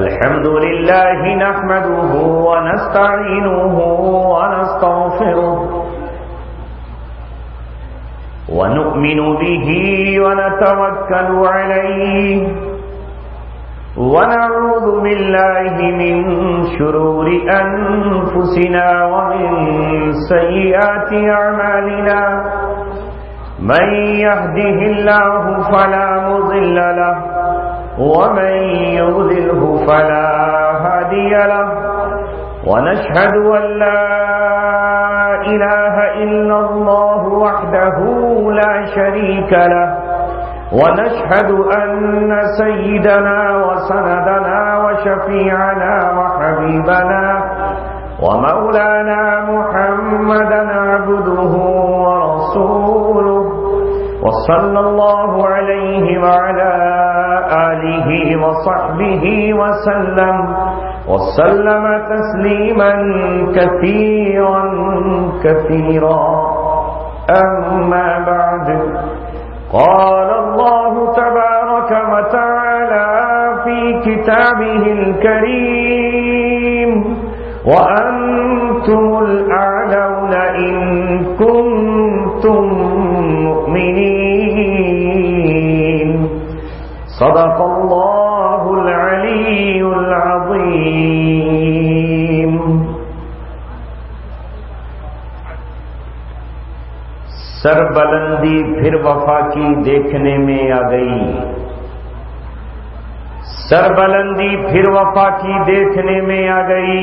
الحمد لله نحمده ونستعينه ونستغفره ونؤمن به ونتوكل عليه ونعوذ بالله من شرور أنفسنا ومن سيئات أعمالنا من يهده الله فلا مضل له ومن يضلله فلا هادي له ونشهد أن لا إله إلا الله وحده لا شريك له ونشهد أن سيدنا وسندنا وشفيعنا وحبيبنا ومولانا محمدا عبده ورسوله وصلى الله عليه وعلى آله وصحبه وسلم تسليما كثيرا كثيرا أما بعد قال الله تبارك وتعالى في كتابه الكريم وأنتم الأعلون إن كنتم مؤمنين صدق الله العلي العظيم. سربلندی پھر وفا کی دیکھنے میں آ گئی، سربلندی پھر وفا کی دیکھنے میں آ گئی،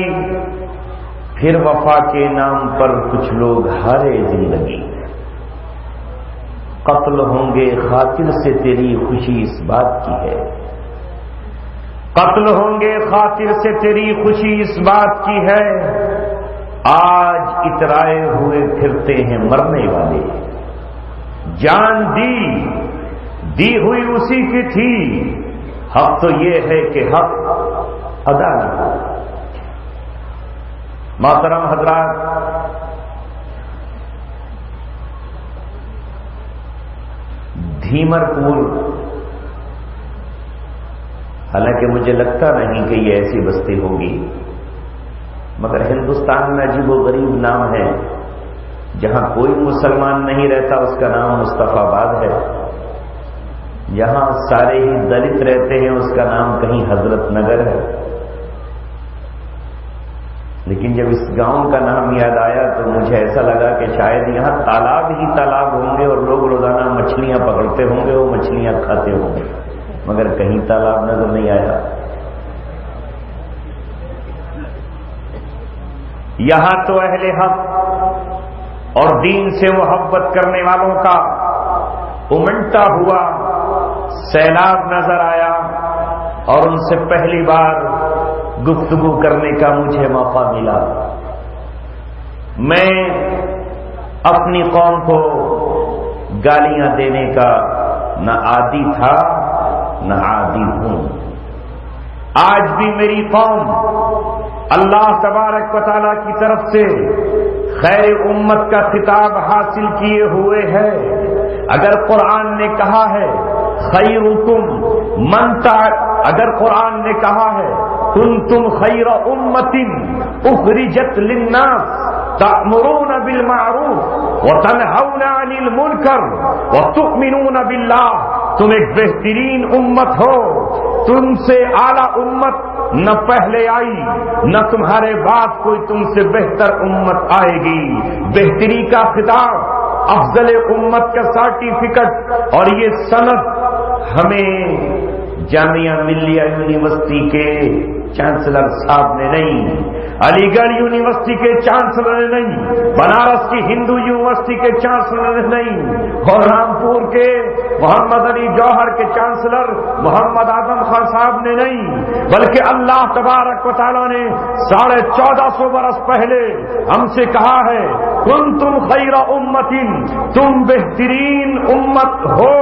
پھر وفا کے نام پر کچھ لوگ ہارے زندگی، قتل ہوں گے خاطر سے تیری خوشی اس بات کی ہے، قتل ہوں گے خاطر سے تیری خوشی اس بات کی ہے، آج اترائے ہوئے پھرتے ہیں مرنے والے، جان دی ہوئی اسی کی تھی، حق تو یہ ہے کہ حق ادا نہ ہو۔ محترم حضرات، دھیمر پور، حالانکہ مجھے لگتا نہیں کہ یہ ایسی بستی ہوگی، مگر ہندوستان میں عجیب و غریب نام ہے، جہاں کوئی مسلمان نہیں رہتا اس کا نام مصطفیٰ آباد ہے، جہاں سارے ہی دلت رہتے ہیں اس کا نام کہیں حضرت نگر ہے۔ لیکن جب اس گاؤں کا نام یاد آیا تو مجھے ایسا لگا کہ شاید یہاں تالاب ہی تالاب ہوں گے اور لوگ روزانہ مچھلیاں پکڑتے ہوں گے، وہ مچھلیاں کھاتے ہوں گے، مگر کہیں تالاب نظر نہیں آیا۔ یہاں تو اہل حق اور دین سے محبت کرنے والوں کا امنڈتا ہوا سیلاب نظر آیا، اور ان سے پہلی بار گفتگو کرنے کا مجھے موقع ملا۔ میں اپنی قوم کو گالیاں دینے کا نہ عادی تھا نہ عادی ہوں، آج بھی میری قوم اللہ تبارک و تعالیٰ کی طرف سے خیر امت کا خطاب حاصل کیے ہوئے ہے۔ اگر قرآن نے کہا ہے خیرکم من اگر قرآن نے کہا ہے کنتم خیر امت اخرجت للناس تأمرون بالمعروف وتنہون عن المنکر وتؤمنون باللہ، تم ایک بہترین امت ہو، تم سے اعلیٰ امت نہ پہلے آئی نہ تمہارے بعد کوئی تم سے بہتر امت آئے گی۔ بہتری کا خطاب، افضل امت کا سرٹیفکیٹ اور یہ سند ہمیں جامعہ ملیہ یونیورسٹی کے چانسلر صاحب نے نہیں، علی گڑھ یونیورسٹی کے چانسلر نے نہیں، بنارس کی ہندو یونیورسٹی کے چانسلر نے نہیں، اور رامپور کے محمد علی جوہر کے چانسلر محمد اعظم خان صاحب نے نہیں، بلکہ اللہ تبارک و تعالیٰ نے 1450 برس پہلے ہم سے کہا ہے کنتم خیر امت، تم بہترین امت ہو،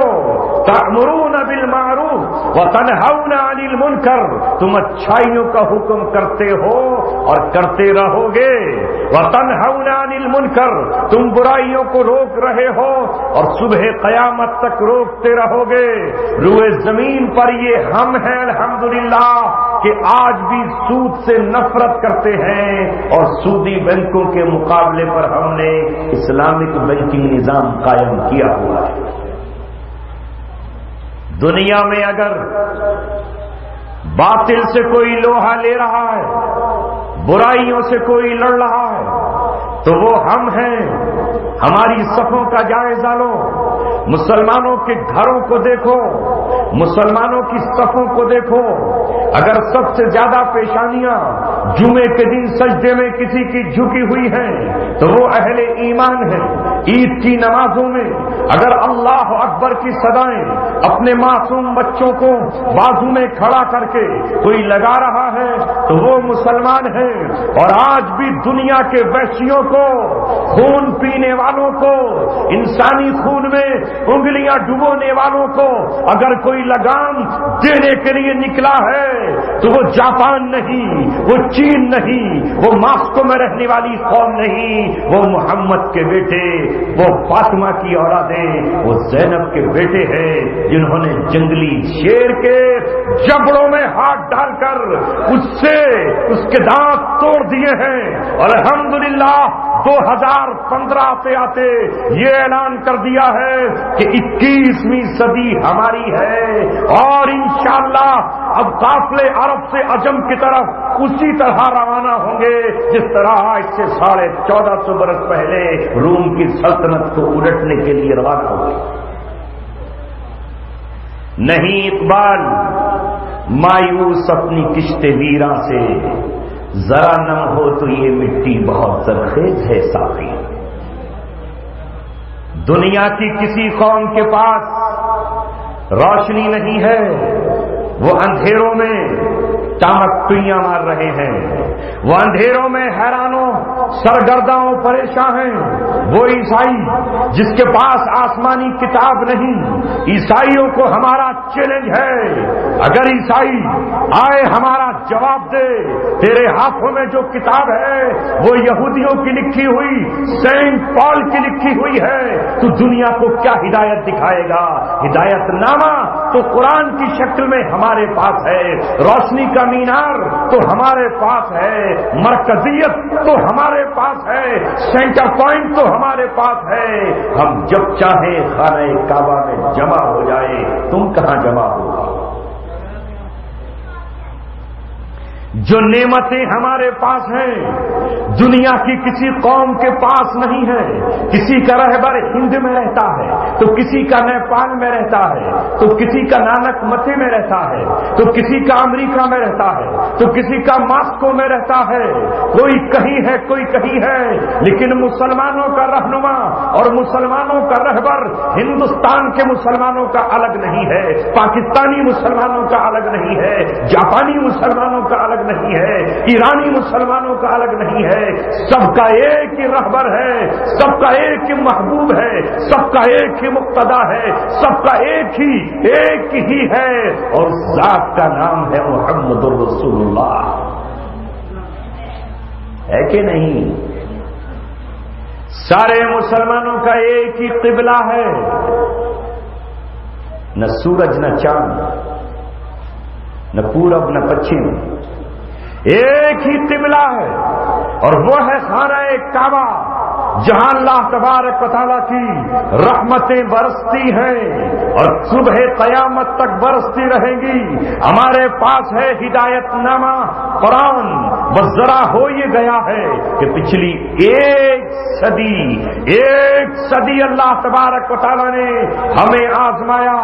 تأمرون بالمعروف وتنہون عن المنکر، تم اچھائیوں کا حکم کرتے ہو اور کرتے رہو گے، وتنہون عن المنکر، تم برائیوں کو روک رہے ہو اور صبح قیامت تک روکتے رہو گے۔ روئے زمین پر یہ ہم ہیں الحمدللہ کہ آج بھی سود سے نفرت کرتے ہیں، اور سودی بینکوں کے مقابلے پر ہم نے اسلامک بینکنگ نظام قائم کیا ہوا ہے۔ دنیا میں اگر باطل سے کوئی لوہا لے رہا ہے، برائیوں سے کوئی لڑ رہا ہے، تو وہ ہم ہیں۔ ہماری صفوں کا جائزہ لو، مسلمانوں کے گھروں کو دیکھو، مسلمانوں کی صفوں کو دیکھو، اگر سب سے زیادہ پیشانیاں جمعے کے دن سجدے میں کسی کی جھکی ہوئی ہیں تو وہ اہل ایمان ہیں۔ عید کی نمازوں میں اگر اللہ اکبر کی صدائیں اپنے معصوم بچوں کو بازو میں کھڑا کر کے کوئی لگا رہا ہے تو وہ مسلمان ہیں۔ اور آج بھی دنیا کے وحشیوں کو، خون پینے والوں کو، انسانی خون میں انگلیاں ڈبونے والوں کو اگر کوئی لگام دینے کے لیے نکلا ہے تو وہ جاپان نہیں، وہ چین نہیں، وہ ماسکو میں رہنے والی قوم نہیں، وہ محمد کے بیٹے، وہ فاطمہ کی اولادیں، وہ زینب کے بیٹے ہیں جنہوں نے جنگلی شیر کے جبڑوں میں ہاتھ ڈال کر اس کے دانت توڑ دیے ہیں۔ اور الحمدللہ 2015 آتے آتے یہ اعلان کر دیا ہے کہ 21ویں صدی ہماری ہے، اور انشاءاللہ اب قافلے عرب سے عجم کی طرف اسی طرح روانہ ہوں گے جس طرح آج سے 1450 برس پہلے روم کی سلطنت کو الٹنے کے لیے روانہ ہوگی۔ نہیں اقبال مایوس اپنی کشت ویراں سے، ذرا نم ہو تو یہ مٹی بہت زرخیز ہے ساقی۔ دنیا کی کسی قوم کے پاس روشنی نہیں ہے، وہ اندھیروں میں ٹامکٹویاں مار رہے ہیں، وہ اندھیروں میں حیرانوں سرگرداں پریشان ہیں۔ وہ عیسائی جس کے پاس آسمانی کتاب نہیں، عیسائیوں کو ہمارا چیلنج ہے، اگر عیسائی آئے ہمارا جواب دے، تیرے ہاتھوں میں جو کتاب ہے وہ یہودیوں کی لکھی ہوئی، سینٹ پال کی لکھی ہوئی ہے، تو دنیا کو کیا ہدایت دکھائے گا؟ ہدایت نامہ تو قرآن کی شکل میں ہمارے پاس ہے، روشنی کا مینار تو ہمارے پاس ہے، مرکزیت تو ہمارے پاس ہے، سینٹر پوائنٹ تو ہمارے پاس ہے۔ ہم جب چاہیں خانہ کعبہ میں جمع ہو جائے، تم کہاں جمع ہوگا؟ جو نعمتیں ہمارے پاس ہیں دنیا کی کسی قوم کے پاس نہیں ہے۔ کسی کا رہبر ہند میں رہتا ہے تو کسی کا نیپال میں رہتا ہے، تو کسی کا نانک متے میں رہتا ہے، تو کسی کا امریکہ میں رہتا ہے، تو کسی کا ماسکو میں رہتا ہے، کوئی کہیں ہے کوئی کہیں ہے، لیکن مسلمانوں کا رہنما اور مسلمانوں کا رہبر ہندوستان کے مسلمانوں کا الگ نہیں ہے، پاکستانی مسلمانوں کا الگ نہیں ہے، جاپانی مسلمانوں کا الگ نہیں ہے، ایرانی مسلمانوں کا الگ نہیں ہے، سب کا ایک ہی رہبر ہے، سب کا ایک ہی محبوب ہے، سب کا ایک ہی مقتدا ہے، سب کا ایک ہی ہے، اور ذات کا نام ہے محمد الرسول اللہ، ہے کہ نہیں؟ سارے مسلمانوں کا ایک ہی قبلہ ہے، نہ سورج نہ چاند، نہ پورب نہ پچھم، ایک ہی قبلہ ہے، اور وہ ہے خانہ کعبہ جہاں اللہ تبارک و تعالیٰ کی رحمتیں برستی ہیں اور صبح قیامت تک برستی رہیں گی۔ ہمارے پاس ہے ہدایت نامہ قرآن، بس ذرا ہو یہ گیا ہے کہ پچھلی ایک صدی اللہ تبارک و تعالیٰ نے ہمیں آزمایا،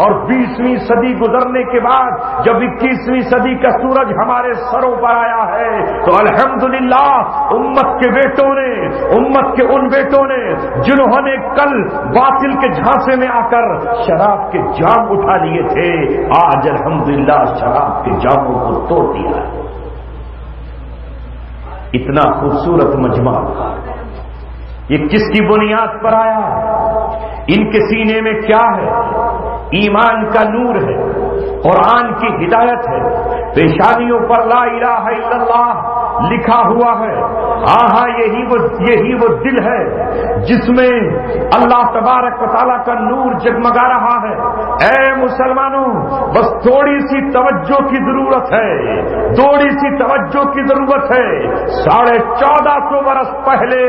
اور 20ویں صدی گزرنے کے بعد جب 21ویں صدی کا سورج ہمارے سروں پر آیا ہے تو الحمدللہ امت کے بیٹوں نے، امت کے ان بیٹوں نے جنہوں نے کل باطل کے جھانسے میں آ کر شراب کے جام اٹھا لیے تھے، آج الحمدللہ شراب کے جاموں کو توڑ دیا ہے۔ اتنا خوبصورت مجمع یہ کس کی بنیاد پر آیا؟ ان کے سینے میں کیا ہے؟ ایمان کا نور ہے، قرآن کی ہدایت ہے، پیشانیوں پر لا الہ الا اللہ لکھا ہوا ہے۔ ہاں یہی وہ دل ہے جس میں اللہ تبارک و تعالیٰ کا نور جگمگا رہا ہے۔ اے مسلمانوں، بس تھوڑی سی توجہ کی ضرورت ہے، تھوڑی سی توجہ کی ضرورت ہے۔ 1450 برس پہلے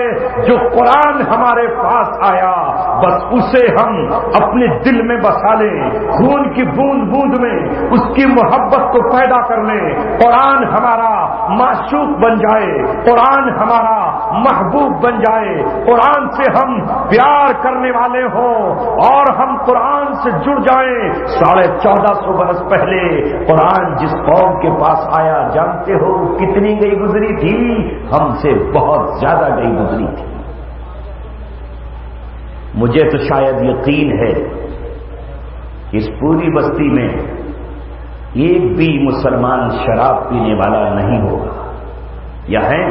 جو قرآن ہمارے پاس آیا، بس اسے ہم اپنے دل میں بسا لیں، خون کی بوند بوند میں اس کی محبت کو پیدا کر لیں۔ قرآن ہمارا معشوق بن جائے، قرآن ہمارا محبوب بن جائے، قرآن سے ہم پیار کرنے والے ہوں اور ہم قرآن سے جڑ جائیں۔ 1450 برس پہلے قرآن جس قوم کے پاس آیا، جانتے ہو کتنی گئی گزری تھی؟ ہم سے بہت زیادہ گئی گزری تھی۔ مجھے تو شاید یقین ہے کہ اس پوری بستی میں ایک بھی مسلمان شراب پینے والا نہیں ہوگا، یا ہیں؟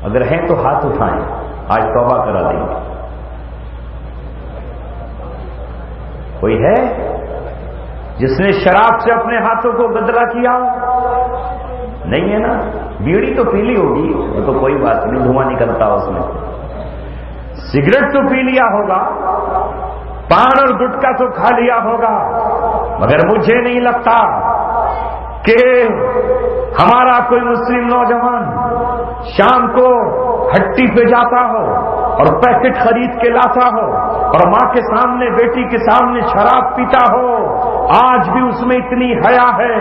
اگر ہیں تو ہاتھ اٹھائیں، آج توبہ کرا دیں گے۔ کوئی ہے جس نے شراب سے اپنے ہاتھوں کو گدلا کیا؟ نہیں ہے نا؟ بیڑی تو پی لی ہوگی، وہ تو کوئی بات نہیں، دھواں نکلتا اس میں۔ سگریٹ تو پی لیا ہوگا، پان اور گٹکا تو کھا لیا ہوگا، مگر مجھے نہیں لگتا کہ ہمارا کوئی مسلم نوجوان شام کو ہٹی پہ جاتا ہو اور پیکٹ خرید کے لاتا ہو اور ماں کے سامنے، بیٹی کے سامنے شراب پیتا ہو۔ آج بھی اس میں اتنی حیا ہے،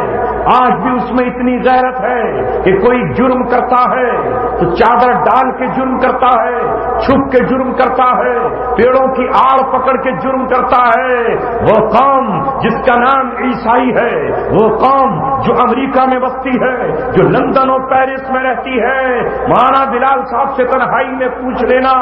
آج بھی اس میں اتنی غیرت ہے کہ کوئی جرم کرتا ہے تو چادر ڈال کے جرم کرتا ہے، چھپ کے جرم کرتا ہے، پیڑوں کی آڑ پکڑ کے جرم کرتا ہے۔ وہ قوم جس کا نام عیسائی ہے، وہ قوم جو امریکہ میں بستی ہے، جو لندن اور پیرس میں رہتی ہے، مولانا بلال صاحب سے تنہائی میں پوچھ لینا،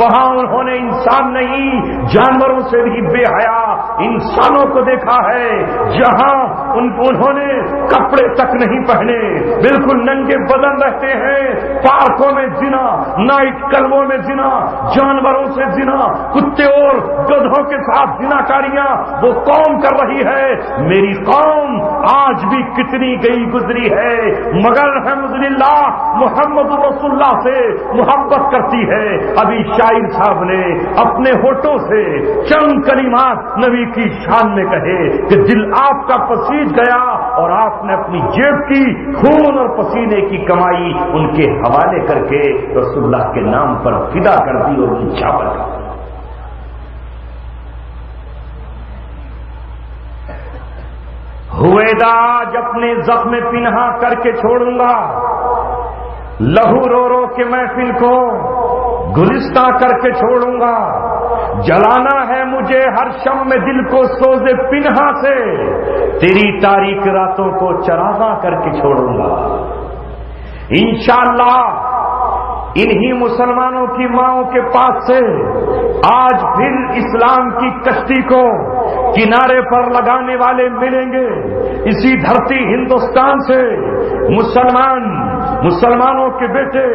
وہاں انہوں نے انسان نہیں جانوروں سے بھی بے حیا انسانوں کو دیکھا ہے، جہاں انہوں نے کپڑے تک نہیں پہنے، بالکل ننگے بدن رہتے ہیں۔ پارکوں میں زنا، نائٹ کلبوں میں زنا، جانوروں سے زنا، کتے اور گدھوں کے ساتھ زنا کاریاں وہ قوم کر رہی ہے۔ میری قوم آج بھی کتنی گئی گزری ہے، مگر الحمدللہ محمد رسول اللہ سے محبت کرتی ہے۔ ابھی شاعر صاحب نے اپنے ہونٹوں سے چند کلمات نبی کی شان میں کہے کہ دل آپ کا پسیج گیا اور آپ نے اپنی جیب کی خون اور پسینے کی کمائی ان کے حوالے کر کے رسول اللہ کے نام پر فدا کر دی اور نچھاور کر دی۔ ہوئے داج اپنے زخم پنہا کر کے چھوڑوں گا، لہو رو رو کے محفل کو گلستہ کر کے چھوڑوں گا، جلانا ہے مجھے ہر شم میں دل کو سوزے پنہا سے، تیری تاریک راتوں کو چراغاں کر کے چھوڑوں گا۔ انشاءاللہ انہی مسلمانوں کی ماؤں کے پاس سے آج پھر اسلام کی کشتی کو کنارے پر لگانے والے ملیں گے۔ اسی دھرتی ہندوستان سے مسلمانوں کے بیٹے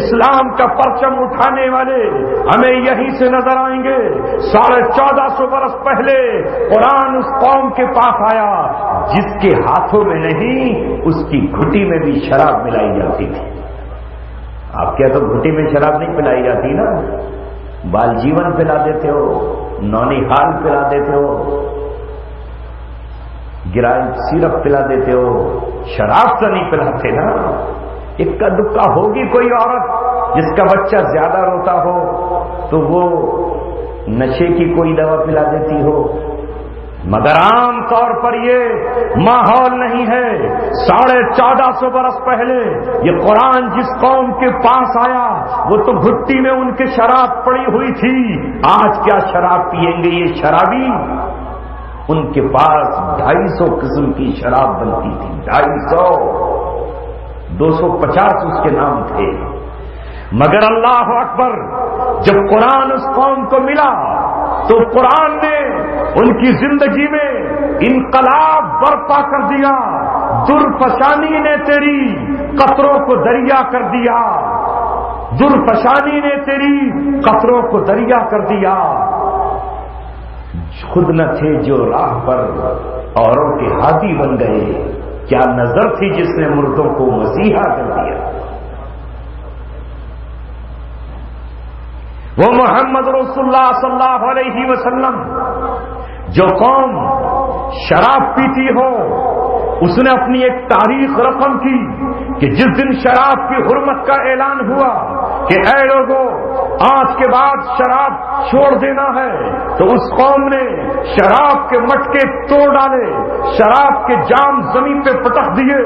اسلام کا پرچم اٹھانے والے ہمیں یہیں سے نظر آئیں گے۔ 1450 برس پہلے قرآن اس قوم کے پاس آیا جس کے ہاتھوں میں نہیں، اس کی گھٹی میں بھی شراب ملائی جاتی تھی۔ آپ کیا تو گھٹی میں شراب نہیں پلائی جاتی نا، بال جیون پلا دیتے ہو، نونی حال پلا دیتے ہو، گرائن سیرپ پلا دیتے ہو، شراب تو نہیں پلاتے نا۔ اکا دکا ہوگی کوئی عورت جس کا بچہ زیادہ روتا ہو تو وہ نشے کی کوئی دوا پلا دیتی ہو، مگر عام طور پر یہ ماحول نہیں ہے۔ 1450 برس پہلے یہ قرآن جس قوم کے پاس آیا وہ تو گھٹی میں ان کے شراب پڑی ہوئی تھی۔ آج کیا شراب پیئیں گے یہ شرابی؟ ان کے پاس 250 قسم کی شراب بنتی تھی، 250، 250 اس کے نام تھے۔ مگر اللہ اکبر، جب قرآن اس قوم کو ملا تو قرآن نے ان کی زندگی میں انقلاب برپا کر دیا۔ درفشانی نے تیری قطروں کو دریا کر دیا، درفشانی نے تیری قطروں کو دریا کر دیا۔ خود نہ تھے جو راہ پر اوروں کے ہادی بن گئے، کیا نظر تھی جس نے مردوں کو مسیحا کر دیا۔ وہ محمد رسول اللہ صلی اللہ علیہ وسلم، جو قوم شراب پیتی ہو اس نے اپنی ایک تاریخ رقم کی کہ جس دن شراب کی حرمت کا اعلان ہوا کہ اے لوگوں آج کے بعد شراب چھوڑ دینا ہے، تو اس قوم نے شراب کے مٹکے توڑ ڈالے، شراب کے جام زمین پہ پٹک دیے۔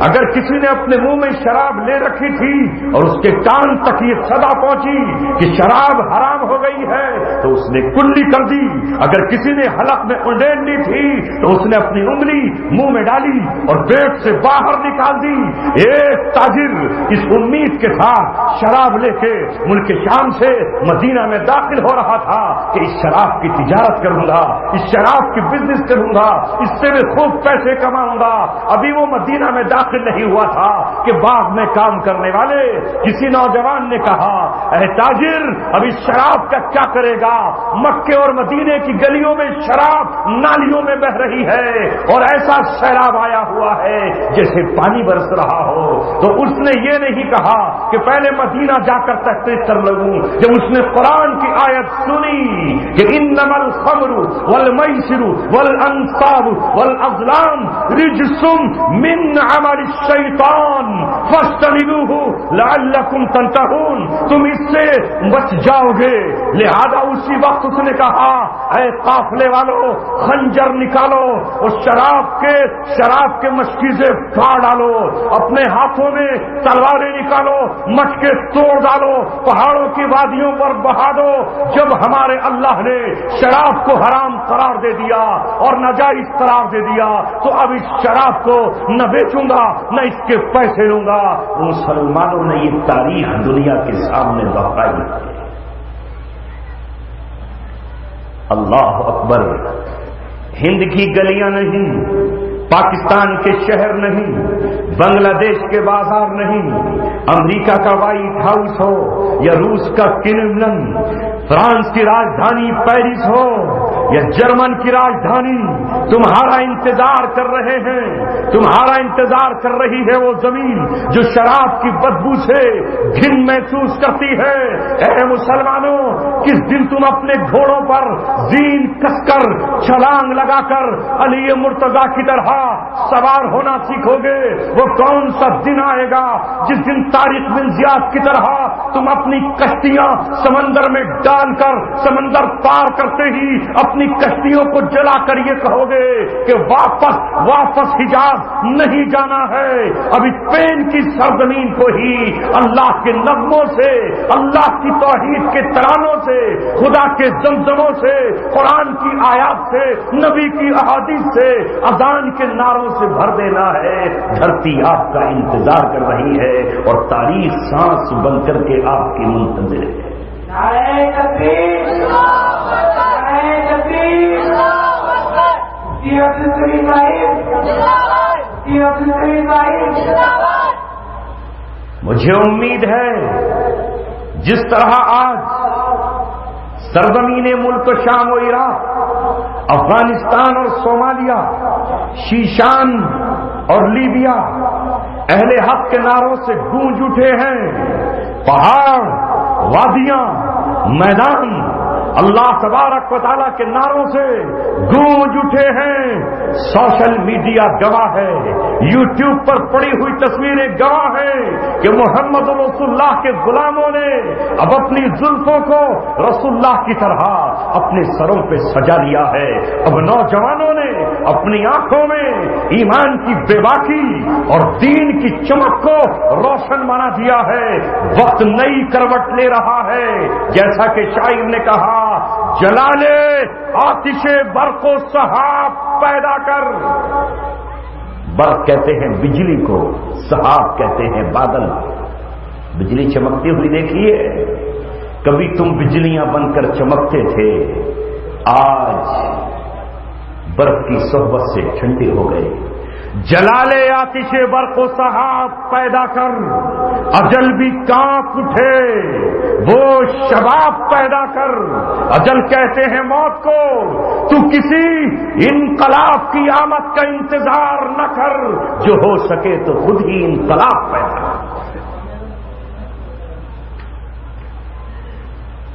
اگر کسی نے اپنے منہ میں شراب لے رکھی تھی اور اس کے کان تک یہ صدا پہنچی کہ شراب حرام ہو گئی ہے تو اس نے کلی کر دی۔ اگر کسی نے حلق میں انڈین لی تھی تو اس نے اپنی انگلی منہ میں ڈالی اور پیٹ سے باہر نکال دی۔ ایک تاجر اس امید کے ساتھ شراب لے کے ملک شام سے مدینہ میں داخل ہو رہا تھا کہ اس شراب کی تجارت کروں گا، اس شراب کی بزنس کروں گا، اس سے میں خوب پیسے کماؤں گا۔ ابھی وہ مدینہ میں داخل نہیں ہوا تھا کہ باغ میں کام کرنے والے کسی نوجوان نے کہا اے تاجر اب اس شراب کا کیا کرے گا؟ مکے اور مدینے کی گلیوں میں شراب نالیوں میں بہ رہی ہے اور ایسا سیلاب آیا ہوا ہے جیسے پانی برس رہا ہو۔ تو اس نے یہ نہیں کہا کہ پہلے مدینہ جا کر تحقیق کر لوں۔ جب اس نے قرآن کی آیت سنی کہ انما الخمر والمیسر والانصاب والازلام رجس من عمل الشیطان فاجتنبوه لعلکم تنتہون، تم اس سے بچ جاؤ گے۔ لہذا اسی وقت اس نے کہا اے قافلے والوں خنجر نکالو اور شراب کے مشکیزیں پھاڑ ڈالو، اپنے ہاتھوں میں تلواریں نکالو، مٹکے توڑ ڈالو، پہاڑوں کی وادیوں پر بہا دو۔ جب ہمارے اللہ نے شراب کو حرام قرار دے دیا اور ناجائز قرار دے دیا تو اب اس شراب کو نہ بیچوں گا نہ اس کے پیسے لوں گا۔ مسلمانوں نے یہ تاریخ دنیا کے سامنے دہرائی ہے۔ اللہ اکبر! ہند کی گلیاں نہیں، پاکستان کے شہر نہیں، بنگلہ دیش کے بازار نہیں، امریکہ کا وائٹ ہاؤس ہو یا روس کا کرملن، فرانس کی راجدھانی پیرس ہو یا جرمن کی راجدھانی، تمہارا انتظار کر رہے ہیں، تمہارا انتظار کر رہی ہے وہ زمین جو شراب کی بدبو سے گھن محسوس کرتی ہے۔ اے مسلمانوں، کس دن تم اپنے گھوڑوں پر زین کس کر چھلانگ لگا کر علی مرتضیٰ کی طرح سوار ہونا سیکھو گے؟ وہ کون سا دن آئے گا جس دن طارق بن زیاد کی طرح تم اپنی کشتیاں سمندر میں ڈال کر سمندر پار کرتے ہی اپنی کشتیوں کو جلا کر یہ کہو گے کہ واپس حجاز نہیں جانا ہے، اب اسپین کی سرزمین کو ہی اللہ کے نغموں سے، اللہ کی توحید کے ترانوں سے، خدا کے زمزموں سے، قرآن کی آیات سے، نبی کی احادیث سے، اذان کے نعروں سے بھر دینا ہے۔ دھرتی آپ کا انتظار کر رہی ہے اور تاریخ سانس بن کر کے آپ کی منتظر ہے۔ نعرہ تکبیر، نعرہ تکبیر، مجھے امید ہے جس طرح آج سرزمین ملک شام و عراق، افغانستان اور صومالیہ، شیشان اور لیبیا اہل حق کے نعروں سے گونج اٹھے ہیں، پہاڑ، وادیاں، میدان اللہ تبارک و تعالیٰ کے نعروں سے گونج اٹھے ہیں۔ سوشل میڈیا گواہ ہے، یوٹیوب پر پڑی ہوئی تصویریں گواہ ہیں کہ محمد رسول اللہ کے غلاموں نے اب اپنی زلفوں کو رسول اللہ کی طرح اپنے سروں پہ سجا لیا ہے۔ اب نوجوانوں نے اپنی آنکھوں میں ایمان کی بے باکی اور دین کی چمک کو روشن بنا دیا ہے۔ وقت نئی کروٹ لے رہا ہے، جیسا کہ شاعر نے کہا جلا لے آتش برق و سحاب پیدا کر۔ برق کہتے ہیں بجلی کو، سحاب کہتے ہیں بادل۔ بجلی چمکتی ہوئی دیکھیے، کبھی تم بجلیاں بن کر چمکتے تھے، آج برف کی صحبت سے ٹھنڈے ہو گئے۔ جلالے آتش برق و سحاب پیدا کر، اجل بھی کانپ اٹھے وہ شباب پیدا کر۔ اجل کہتے ہیں موت کو، تو کسی انقلاب کی آمد کا انتظار نہ کر، جو ہو سکے تو خود ہی انقلاب پیدا کر۔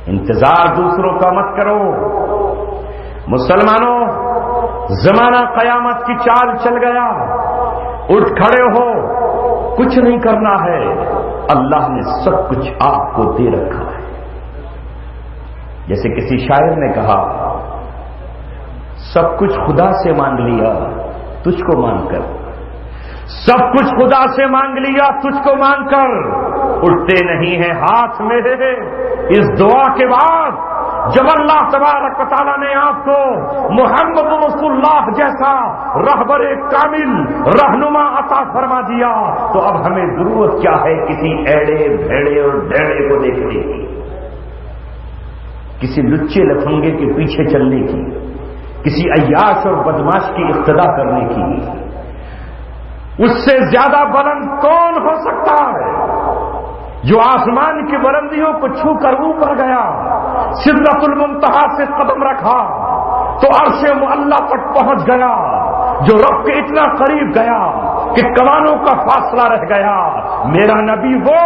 انتظار دوسروں کا مت کرو۔ مسلمانوں، زمانہ قیامت کی چال چل گیا، اٹھ کھڑے ہو، کچھ نہیں کرنا ہے، اللہ نے سب کچھ آپ کو دے رکھا ہے۔ جیسے کسی شاعر نے کہا، سب کچھ خدا سے مانگ لیا تجھ کو مانگ کر، سب کچھ خدا سے مانگ لیا تجھ کو مانگ کر، اٹھتے نہیں ہیں ہاتھ میرے۔ اس دعا کے بعد جب اللہ تبارک و تعالیٰ نے آپ کو محمد رسول اللہ جیسا رہبر کامل رہنما عطا فرما دیا، تو اب ہمیں ضرورت کیا ہے کسی ایڑے بھیڑے اور ڈھیڑے کو دیکھنے کی، کسی لچے لفنگے کے پیچھے چلنے کی، کسی عیاش اور بدماش کی اقتدا کرنے کی۔ اس سے زیادہ بلند کون ہو سکتا ہے جو آسمان کی بلندیوں کو چھو کر اوپر گیا، سدرۃ المنتہا سے قدم رکھا تو عرش معلی تک پہنچ گیا، جو رب کے اتنا قریب گیا کہ کمانوں کا فاصلہ رہ گیا۔ میرا نبی وہ،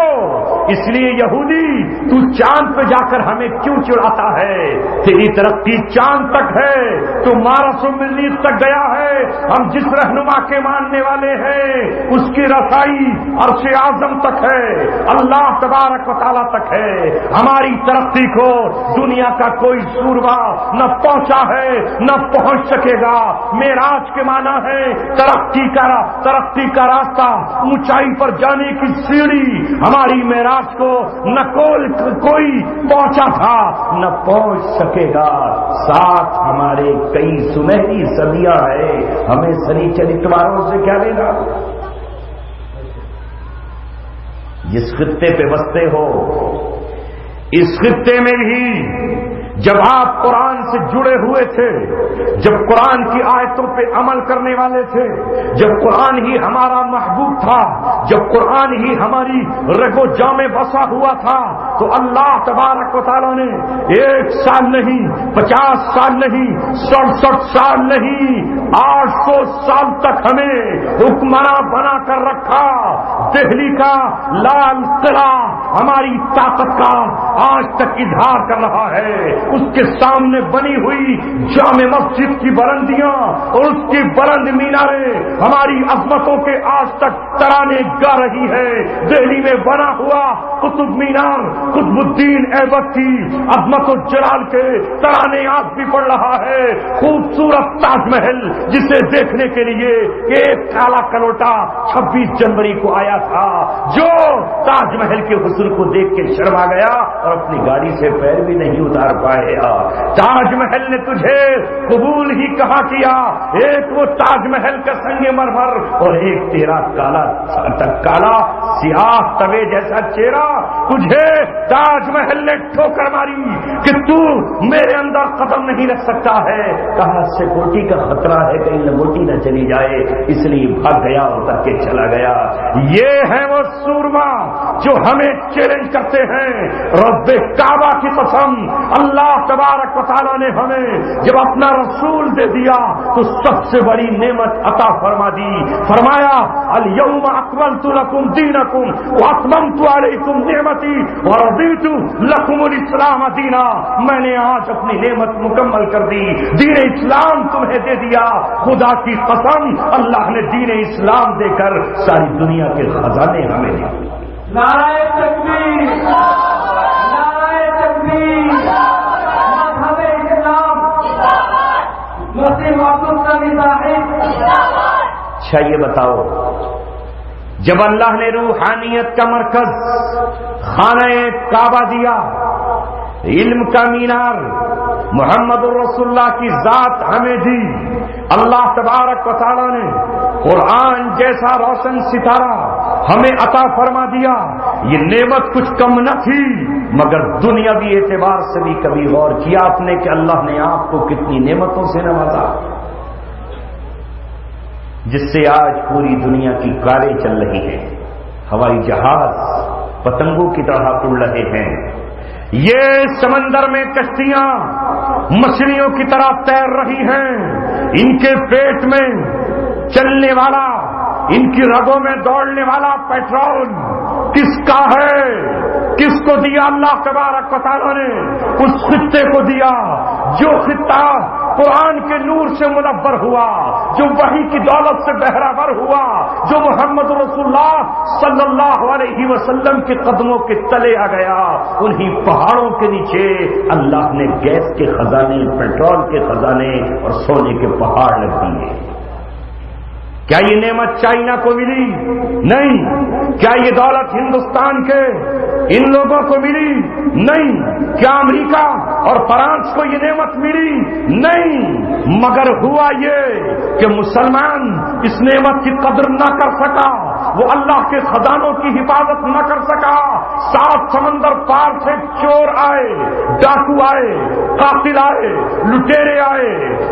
اس لیے یہودی تو چاند پہ جا کر ہمیں کیوں چڑھاتا ہے؟ تیری ترقی چاند تک ہے، تو مارس و مریخ تک گیا ہے۔ ہم جس رہنما کے ماننے والے ہیں اس کی رسائی عرش اعظم تک ہے، اللہ تبارک و تعالیٰ تک ہے۔ ہماری ترقی کو دنیا کا کوئی سورما نہ پہنچا ہے نہ پہنچ سکے گا۔ معراج کے معنی ہے ترقی کا راستہ، اونچائی پر جانے کی سیڑھی۔ ہماری معراج کو نہ کوئی پہنچا تھا نہ پہنچ سکے گا۔ ساتھ ہمارے کئی سنہری صدیاں ہیں، ہمیں سنیچر اتواروں سے کیا لینا؟ جس خطے پہ بستے ہو، اس خطے میں بھی جب آپ قرآن سے جڑے ہوئے تھے، جب قرآن کی آیتوں پہ عمل کرنے والے تھے، جب قرآن ہی ہمارا محبوب تھا، جب قرآن ہی ہماری رگ و جان میں بسا ہوا تھا، تو اللہ تبارک و تعالیٰ نے 1 سال نہیں، 50 سال نہیں، 67 سال نہیں، 800 سال تک ہمیں حکمراں بنا کر رکھا۔ دہلی کا لال قلعہ ہماری طاقت کا آج تک اظہار کر رہا ہے۔ اس کے سامنے بنی ہوئی جامع مسجد کی بلندیاں اور اس کی بلند میناریں ہماری عظمتوں کے آج تک ترانے گا رہی ہے۔ دہلی میں بنا ہوا قطب مینار قطب الدین ایبک کی عظمت و جلال کے ترانے آج بھی پڑ رہا ہے۔ خوبصورت تاج محل جسے دیکھنے کے لیے ایک کالا کلوٹا 26 جنوری کو آیا تھا، جو تاج محل کے حسن کو دیکھ کے شرما گیا اور اپنی گاڑی سے پیر بھی نہیں اتار پایا۔ تاج محل نے تجھے قبول ہی کہاں کیا؟ ایک وہ تاج محل کا سنگ مرمر اور ایک تیرا کالا سیاہ توے جیسا چہرہ، تجھے تاج محل نے ٹھوکر ماری کہ تو میرے اندر قدم نہیں رکھ سکتا ہے۔ کہا سیکورٹی کا خطرہ ہے، کہیں لنگوٹی نہ چلی جائے، اس لیے بھاگ گیا اور اتر کے چلا گیا۔ یہ ہے وہ سورما جو ہمیں چیلنج کرتے ہیں۔ رب کعبہ کی قسم، اللہ تبارک و تعالیٰ نے ہمیں جب اپنا رسول دے دیا تو سب سے بڑی نعمت عطا فرما دی۔ فرمایا الیوم اکملت لکم دینکم واتممت علیکم نعمتی ورضیت لکم الاسلام دینا۔ میں نے آج اپنی نعمت مکمل کر دی، دین اسلام تمہیں دے دیا۔ خدا کی قسم، اللہ نے دین اسلام دے کر ساری دنیا کے خزانے ہمیں دے دیے۔ نعرہ تکبیر، نعرہ تکبیر، مذہب اسلام، مسلم عبدالقادر صاحب۔ اچھا یہ بتاؤ، جب اللہ نے روحانیت کا مرکز خانہ کعبہ دیا، علم کا مینار محمد رسول اللہ کی ذات ہمیں دی، اللہ تبارک و تعالیٰ نے قرآن جیسا روشن ستارہ ہمیں عطا فرما دیا، یہ نعمت کچھ کم نہ تھی، مگر دنیاوی اعتبار سے بھی کبھی غور کیا آپ نے کہ اللہ نے آپ کو کتنی نعمتوں سے نوازا؟ جس سے آج پوری دنیا کی کاریں چل رہی ہیں، ہوائی جہاز پتنگوں کی طرح اڑ رہے ہیں، یہ سمندر میں کشتیاں مچھلیوں کی طرح تیر رہی ہیں، ان کے پیٹ میں چلنے والا، ان کی رگوں میں دوڑنے والا پیٹرول کس کا ہے؟ کس کو دیا اللہ تبارک و تعالیٰ نے؟ اس خطے کو دیا جو خطہ قرآن کے نور سے منور ہوا، جو وحی کی دولت سے بہرہ ہوا، جو محمد رسول اللہ صلی اللہ علیہ وسلم کے قدموں کے تلے آ گیا۔ انہی پہاڑوں کے نیچے اللہ نے گیس کے خزانے، پیٹرول کے خزانے اور سونے کے پہاڑ رکھ دیے۔ کیا یہ نعمت چائنا کو ملی؟ نہیں۔ کیا یہ دولت ہندوستان کے ان لوگوں کو ملی؟ نہیں۔ کیا امریکہ اور فرانس کو یہ نعمت ملی؟ نہیں۔ مگر ہوا یہ کہ مسلمان اس نعمت کی قدر نہ کر سکا، وہ اللہ کے خزانوں کی حفاظت نہ کر سکا۔ 7 سمندر پار سے چور آئے، ڈاکو آئے، قاتل آئے، لٹیرے آئے،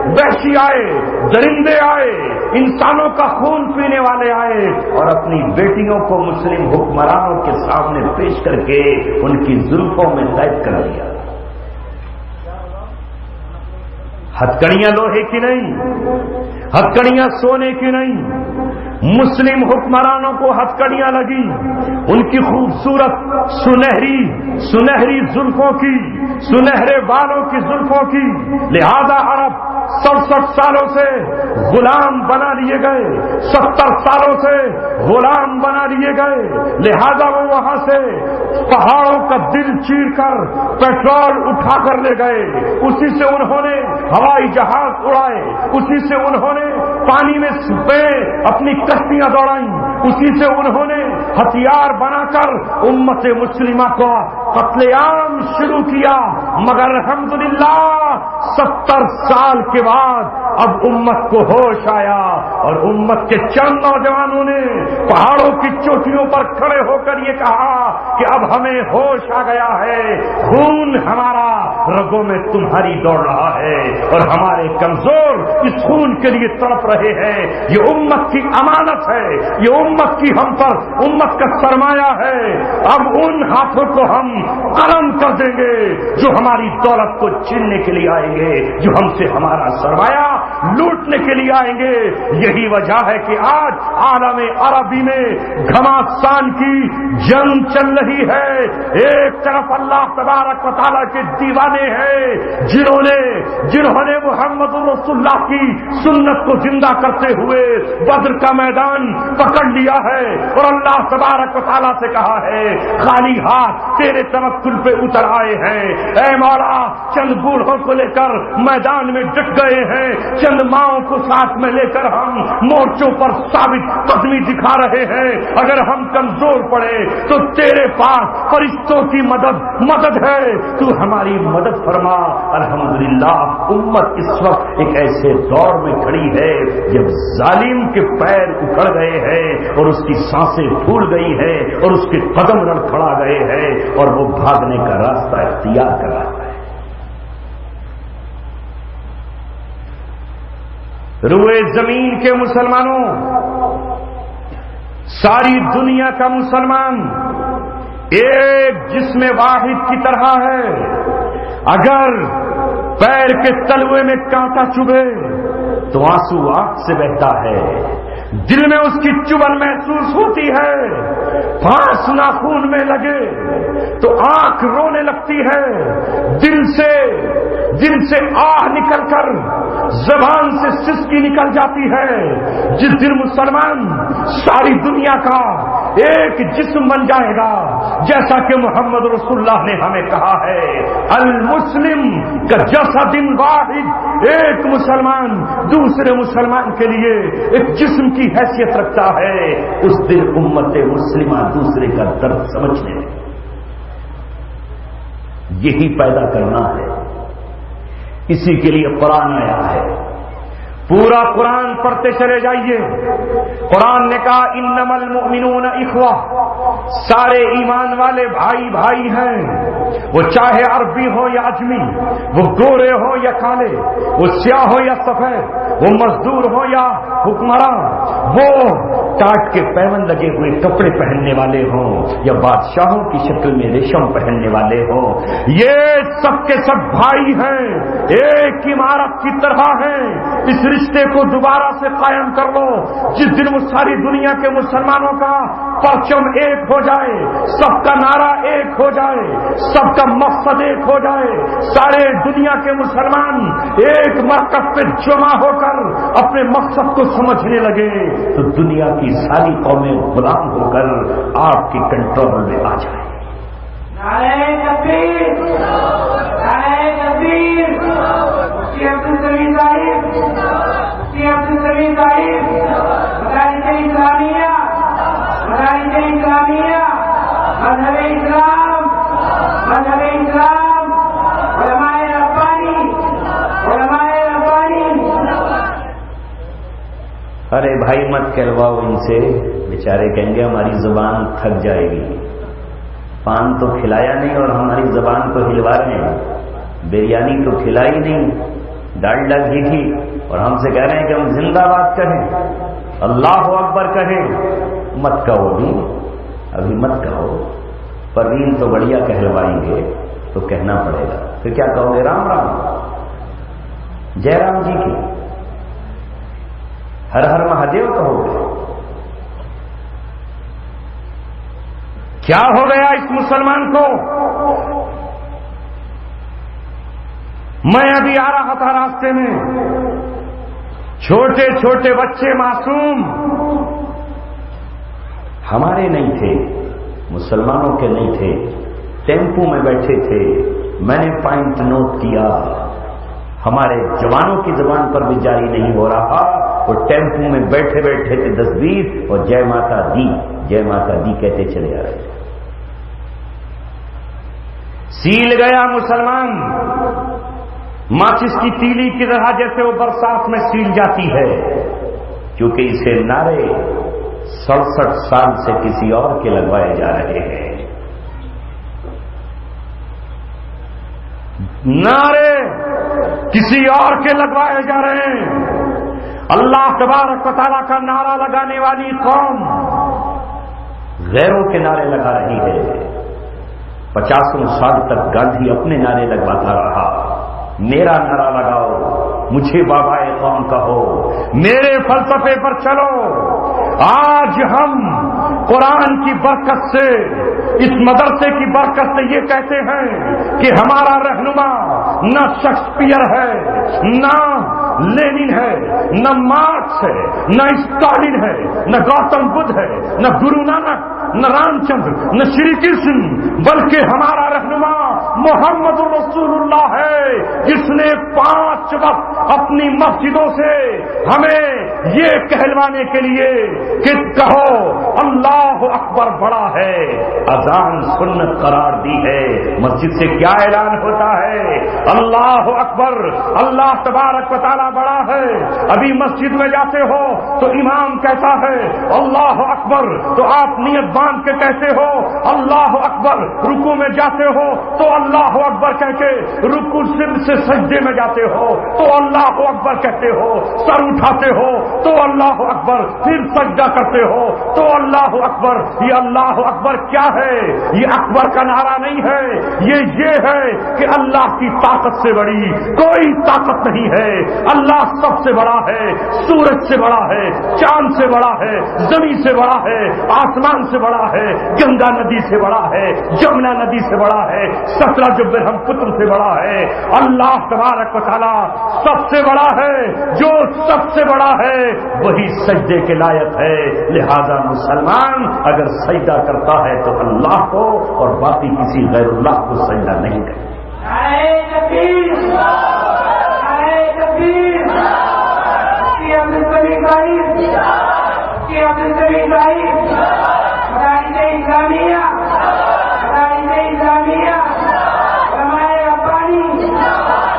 وحشی آئے، درندے آئے، انسانوں کا خون پینے والے آئے اور اپنی بیٹیوں کو مسلم حکمرانوں کے سامنے پیش کر کے ان کی زلفوں میں قید کر دیا۔ ہتکڑیاں لوہے کی نہیں، ہتکڑیاں سونے کی نہیں، مسلم حکمرانوں کو ہتکڑیاں لگی ان کی خوبصورت سنہری زلفوں کی، سنہرے بالوں کی زلفوں کی، لہذا عرب 67 سالوں سے غلام بنا لیے گئے، 70 سالوں سے غلام بنا لیے گئے، لہذا وہ وہاں سے پہاڑوں کا دل چیر کر پیٹرول اٹھا کر لے گئے، اسی سے انہوں نے ہوائی جہاز اڑائے، اسی سے انہوں نے پانی میں اپنی کشتیاں دوڑائیں، اسی سے انہوں نے ہتھیار بنا کر امت مسلمہ کو قتل عام شروع کیا۔ مگر الحمدللہ 70 سال کے بعد اب امت کو ہوش آیا اور امت کے چند نوجوانوں نے پہاڑوں کی چوٹیوں پر کھڑے ہو کر یہ کہا کہ اب ہمیں ہوش آ گیا ہے، خون ہمارا رگوں میں تمہاری دوڑ رہا ہے اور ہمارے کمزور اس خون کے لیے تڑپ رہے ہیں۔ یہ امت کی امانت ہے، یہ امت کی ہم پر امت کا سرمایہ ہے۔ اب ان ہاتھوں کو ہم قلم کر دیں گے جو ہماری دولت کو چھیننے کے لیے آئیں گے، جو ہم سے ہمارا سرمایہ لوٹنے کے لیے آئیں گے۔ یہی وجہ ہے کہ آج عالم عربی میں گھماسان کی جنگ چل رہی ہے۔ ایک طرف اللہ تبارک و تعالیٰ کے دیوانے ہیں جنہوں نے محمد رسول اللہ کی سنت کو زندہ کرتے ہوئے بدر کا میدان پکڑ لیا ہے اور اللہ تبارک و تعالیٰ سے کہا ہے خالی ہاتھ تیرے توکل پہ اتر آئے ہیں، اے مولا چند بوڑھوں کو لے کر میدان میں ڈٹ گئے ہیں، چند ماؤں کو ساتھ میں لے کر ہم مورچوں پر ثابت قدمی دکھا رہے ہیں، اگر ہم کمزور پڑے تو تیرے پاس فرشتوں کی مدد ہے، تو ہماری مدد فرما۔ الحمدللہ امت اس وقت ایک ایسے دور میں کھڑی ہے جب ظالم کے پیر اکھڑ گئے ہیں اور اس کی سانسیں پھول گئی ہیں اور اس کے قدم لڑکھڑا گئے ہیں اور وہ بھاگنے کا راستہ اختیار کر رہا ہے۔ روئے زمین کے مسلمانوں، ساری دنیا کا مسلمان ایک جسم واحد کی طرح ہے۔ اگر پیر کے تلوے میں کانٹا چبھے تو آنسو آنکھ سے بہتا ہے، دل میں اس کی چبھن محسوس ہوتی ہے، پھانس ناخون میں لگے تو آنکھ رونے لگتی ہے، دل سے آہ نکل کر زبان سے سسکی نکل جاتی ہے۔ جس دن مسلمان ساری دنیا کا ایک جسم بن جائے گا، جیسا کہ محمد رسول اللہ نے ہمیں کہا ہے المسلم کا جسد واحد، ایک مسلمان دوسرے مسلمان کے لیے ایک جسم کی حیثیت رکھتا ہے، اس دن امت مسلمہ دوسرے کا درد سمجھنے یہی پیدا کرنا ہے۔ اسی کے لیے قرآن آیا ہے پورا قرآن پڑھتے چلے جائیے. قرآن نے کہا انما المؤمنون اخوہ، سارے ایمان والے بھائی بھائی ہیں، وہ چاہے عربی ہو یا عجمی، وہ گورے ہو یا کالے، وہ سیاہ ہو یا سفید، وہ مزدور ہو یا حکمراں، وہ ٹاٹ کے پیون لگے ہوئے کپڑے پہننے والے ہوں یا بادشاہوں کی شکل میں ریشم پہننے والے ہوں، یہ سب کے سب بھائی ہیں، ایک عمارت کی طرح ہیں. اس رشتے کو دوبارہ سے قائم کر لو. جس دن وہ ساری دنیا کے مسلمانوں کا پرچم ایک ہو جائے، سب کا نعرہ ایک ہو جائے، سب کا مقصد ایک ہو جائے، سارے دنیا کے مسلمان ایک مرکز پہ جمع ہو کر اپنے مقصد کو سمجھنے لگے تو دنیا کی ساری قومیں غلام ہو کر آپ کے کنٹرول میں آ جائیں. نعرہ تکبیر، نعرہ تکبیر. مفتی عبدالسمیع صاحب، مفتی عبدالسمیع صاحب، مدارس اسلامیہ، مدارس اسلامیہ، مذہب اسلام، مذہب اسلام، علماء ربانی، علماء ربانی. ارے بھائی مت کہلواؤ ان سے، بیچارے کہیں گے ہماری زبان تھک جائے گی. پان تو کھلایا نہیں اور ہماری زبان کو ہلوا رہے ہیں. بریانی تو کھلائی نہیں، ڈالڈا گھی تھی اور ہم سے کہہ رہے ہیں کہ ہم زندہ باد کہیں، اللہ اکبر کہیں. مت کہو بھی، ابھی مت کہو. پروین تو بڑھیا کہلوائیں گے تو کہنا پڑے گا. پھر کیا کہو گے؟ رام رام، جے رام جی کی، ہر ہر مہادیو کہو گے. کیا ہو گیا اس مسلمان کو؟ میں ابھی آ رہا تھا راستے میں، چھوٹے چھوٹے بچے معصوم، ہمارے نہیں تھے، مسلمانوں کے نہیں تھے، ٹیمپو میں بیٹھے تھے. میں نے پوائنٹ نوٹ کیا، ہمارے جوانوں کی زبان پر بھی جاری نہیں ہو رہا. وہ ٹیمپو میں بیٹھے بیٹھے تھے 10-20 اور جے ماتا دی، جے ماتا دی کہتے چلے آ رہے تھے. سیل گیا مسلمان، ماچس کی تیلی کی طرح جیسے وہ برسات میں سیل جاتی ہے، کیونکہ اسے نعرے 67 سال سے کسی اور کے لگوائے جا رہے ہیں. نعرے کسی اور کے لگوائے جا رہے ہیں. اللہ تبارک و تعالیٰ کا نعرہ لگانے والی قوم غیروں کے نعرے لگا رہی ہے. 50 سال تک گاندھی اپنے نعرے لگواتا رہا. میرا نعرہ لگاؤ، مجھے بابائے قوم کہو، میرے فلسفے پر چلو. آج ہم قرآن کی برکت سے، اس مدرسے کی برکت سے یہ کہتے ہیں کہ ہمارا رہنما نہ شیکسپیئر ہے، نہ لینن ہے، نہ مارکس ہے، نہ اسٹالن ہے، نہ گوتم بدھ ہے، نہ گرو نانک، نہ رام چندر، نہ شری کرشن، بلکہ ہمارا رہنما محمد رسول اللہ ہے، جس نے 5 وقت اپنی مسجدوں سے ہمیں یہ کہلوانے کے لیے کہ کہو اللہ اکبر بڑا ہے، اذان سنت قرار دی ہے. مسجد سے کیا اعلان ہوتا ہے؟ اللہ اکبر، اللہ تبارک و تعالیٰ بڑا ہے. ابھی مسجد میں جاتے ہو تو امام کہتا ہے اللہ اکبر، تو آپ نیت باندھ کے کہتے ہو اللہ اکبر. رکوع میں جاتے ہو تو اللہ اکبر کہہ کے رکوع سے سجدے میں جاتے ہو تو اللہ اکبر کہتے ہو. سر اٹھاتے ہو تو اللہ اکبر، پھر سجدہ کرتے ہو تو اللہ اکبر. یہ اللہ اکبر کیا ہے؟ یہ اکبر کا نعرہ نہیں ہے، یہ ہے کہ اللہ کی طاقت سے بڑی کوئی طاقت نہیں ہے. اللہ سب سے بڑا ہے، سورج سے بڑا ہے، چاند سے بڑا ہے، زمین سے بڑا ہے، آسمان سے بڑا ہے، گنگا ندی سے بڑا ہے، جمنا ندی سے بڑا ہے، ستلج برہم پتر سے بڑا ہے. اللہ تبارک و تعالیٰ سب سے بڑا ہے. جو سب سے بڑا ہے وہی سجدے کے لائق ہے. لہذا مسلمان اگر سجدہ کرتا ہے تو اللہ کو اور باقی کسی غیر اللہ کو سجدہ نہیں کرے. نعرہ تکبیر، نعرہ تکبیر. مفتی عبدالسمیع صاحب، مفتی عبدالسمیع صاحب، مدارس اسلامیہ، مدارس اسلامیہ، علماء ربانی،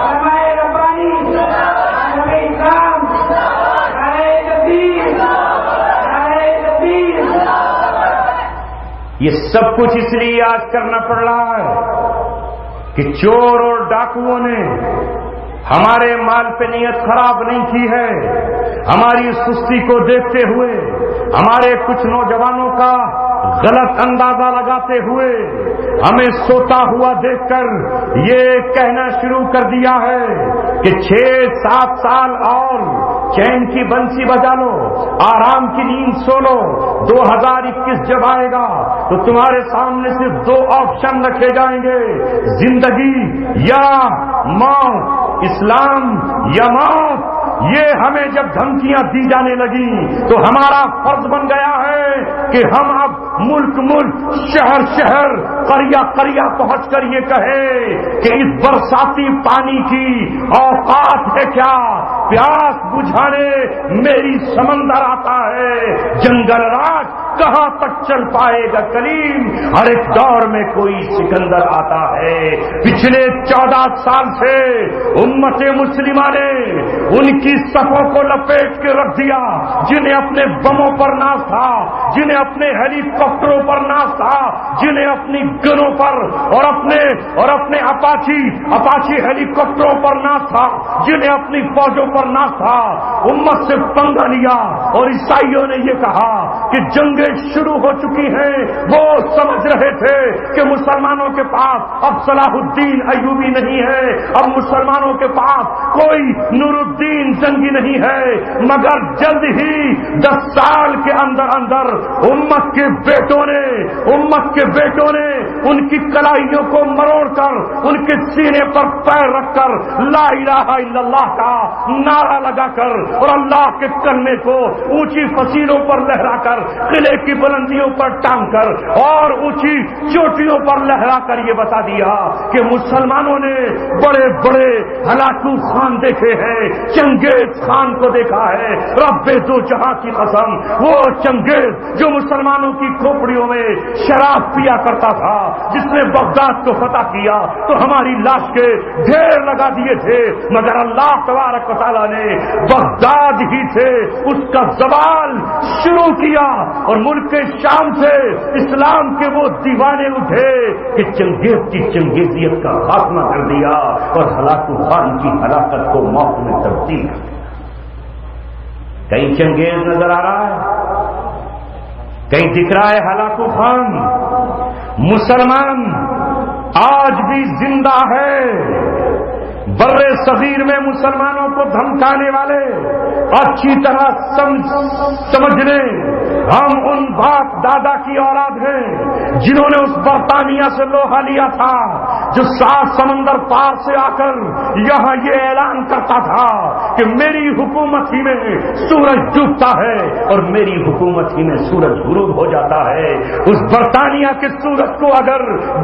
علماء ربانی، مذہب اسلام، یہ سب کچھ اس لیے آج کرنا پڑ رہا ہے کہ چور اور ڈاکوؤں نے ہمارے مال پہ نیت خراب نہیں کی ہے. ہماری سستی کو دیکھتے ہوئے، ہمارے کچھ نوجوانوں کا غلط اندازہ لگاتے ہوئے، ہمیں سوتا ہوا دیکھ کر یہ کہنا شروع کر دیا ہے کہ 6-7 سال اور چین کی بنسی بجا لو، آرام کی نیند سو لو، 2021 جب آئے گا تو تمہارے سامنے صرف 2 آپشن رکھے جائیں گے، زندگی یا موت، اسلام یا موت. یہ ہمیں جب دھمکیاں دی جانے لگی تو ہمارا فرض بن گیا ہے کہ ہم اب ملک ملک، شہر شہر، قریہ قریہ پہنچ کر یہ کہے کہ اس برساتی پانی کی اوقات ہے کیا، پیاس بجھانے میری سمندر آتا ہے، جنگل راج کہاں تک چل پائے گا کلیم، ہر ایک دور میں کوئی سکندر آتا ہے. پچھلے 14 سال سے امت مسلمہ نے ان کی صفوں کو لپیٹ کے رکھ دیا، جنہیں اپنے بموں پر ناز تھا، جنہیں اپنے ہیلی کاپٹروں پر ناز تھا، جنہیں اپنی گنوں پر اور اپنے اپاچی ہیلی کاپٹروں پر ناز تھا، جنہیں اپنی فوجوں پر ناز تھا. امت سے پنگا لیا اور عیسائیوں نے یہ کہا کہ جنگیں شروع ہو چکی ہیں. وہ سمجھ رہے تھے کہ مسلمانوں کے پاس اب صلاح الدین ایوبی نہیں ہے، اب مسلمانوں کے پاس کوئی نور الدین جنگی نہیں ہے، مگر جلد ہی 10 سال کے اندر اندر امت کے بیٹوں نے ان کی کلائیوں کو مروڑ کر ان کے سینے پر پیر رکھ کر لا الہ الا اللہ کا نعرہ لگا کر اور اللہ کے کلمے کو اونچی فصیلوں پر لہرا کر، قلعے کی بلندیوں پر ٹانگ کر اور اونچی چوٹیوں پر لہرا کر یہ بتا دیا کہ مسلمانوں نے بڑے بڑے ہلاکو خان دیکھے ہیں. چنگیز خان کو دیکھا ہے، رب دو جہاں کی قسم، وہ چنگیز جو مسلمانوں کی کھوپڑیوں میں شراب پیا کرتا تھا، جس نے بغداد کو فتح کیا تو ہماری لاش کے ڈھیر لگا دیے تھے، مگر اللہ تبارک و تعالیٰ نے بغداد ہی سے اس کا زوال شروع کیا اور ملک شام سے اسلام کے وہ دیوانے اٹھے کہ چنگیز کی چنگیزیت کا خاتمہ کر دیا اور ہلاکو خان کی ہلاکت کو موت میں تبدیل کر دیا. کہیں چنگیز نظر آ رہا ہے، کہیں دکھ رہا ہے ہلاکو خان. مسلمان آج بھی زندہ ہے. بر صغیر میں مسلمانوں کو دھمکانے والے اچھی طرح سمجھ لیں، ہم ان باپ دادا کی اولاد ہیں جنہوں نے اس برطانیہ سے لوہا لیا تھا، جو 7 سمندر پار سے آ کر یہاں یہ اعلان کرتا تھا کہ میری حکومت ہی میں سورج ڈوبتا ہے اور میری حکومت ہی میں سورج غروب ہو جاتا ہے. اس برطانیہ کے سورج کو اگر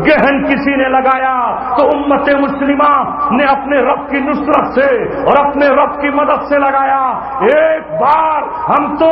گہن کسی نے لگایا تو امت مسلمہ نے اپنے رب کی نصرت سے اور اپنے رب کی مدد سے لگایا. ایک بار ہم تو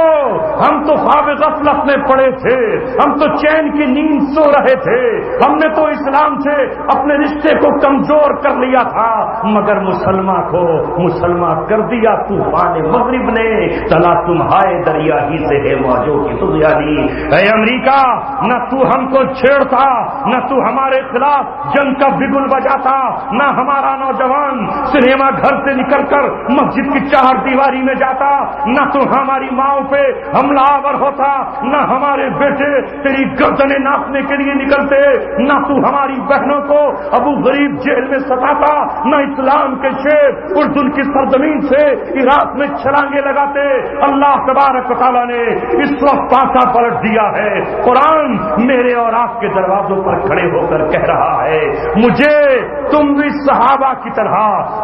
خواب غفلت میں پڑے تھے، ہم تو چین کی نیند سو رہے تھے، ہم نے تو اسلام سے اپنے رشتے کو کمزور کر لیا تھا، مگر مسلمان کر دیا طوفان مغرب نے، چلا تمہارے دریا ہی سے ہے موجوں کی تغیانی. اے امریکہ، نہ تو ہم کو چھیڑتا، نہ تو ہمارے خلاف جنگ کا بگل بجاتا، نہ ہمارا نوجوان سنیما گھر سے نکل کر مسجد کی 4 دیواری میں جاتا، نہ تو ہماری ماؤں پہ حملہ آور ہوتا، نہ ہمارے بیٹے تیری گردنیں ناپنے کے لیے نکلتے، نہ تو ہماری بہنوں کو ابو غریب جیل میں ستاتا، نہ اسلام کے شیر اردن کی سرزمین سے عراق میں چھلانگے لگاتے. اللہ تبارک و تعالیٰ نے اس وقت پاکا پلٹ دیا ہے. قرآن میرے اور آپ کے دروازوں پر کھڑے ہو کر کہہ رہا ہے، مجھے تم بھی صحابہ کی طرح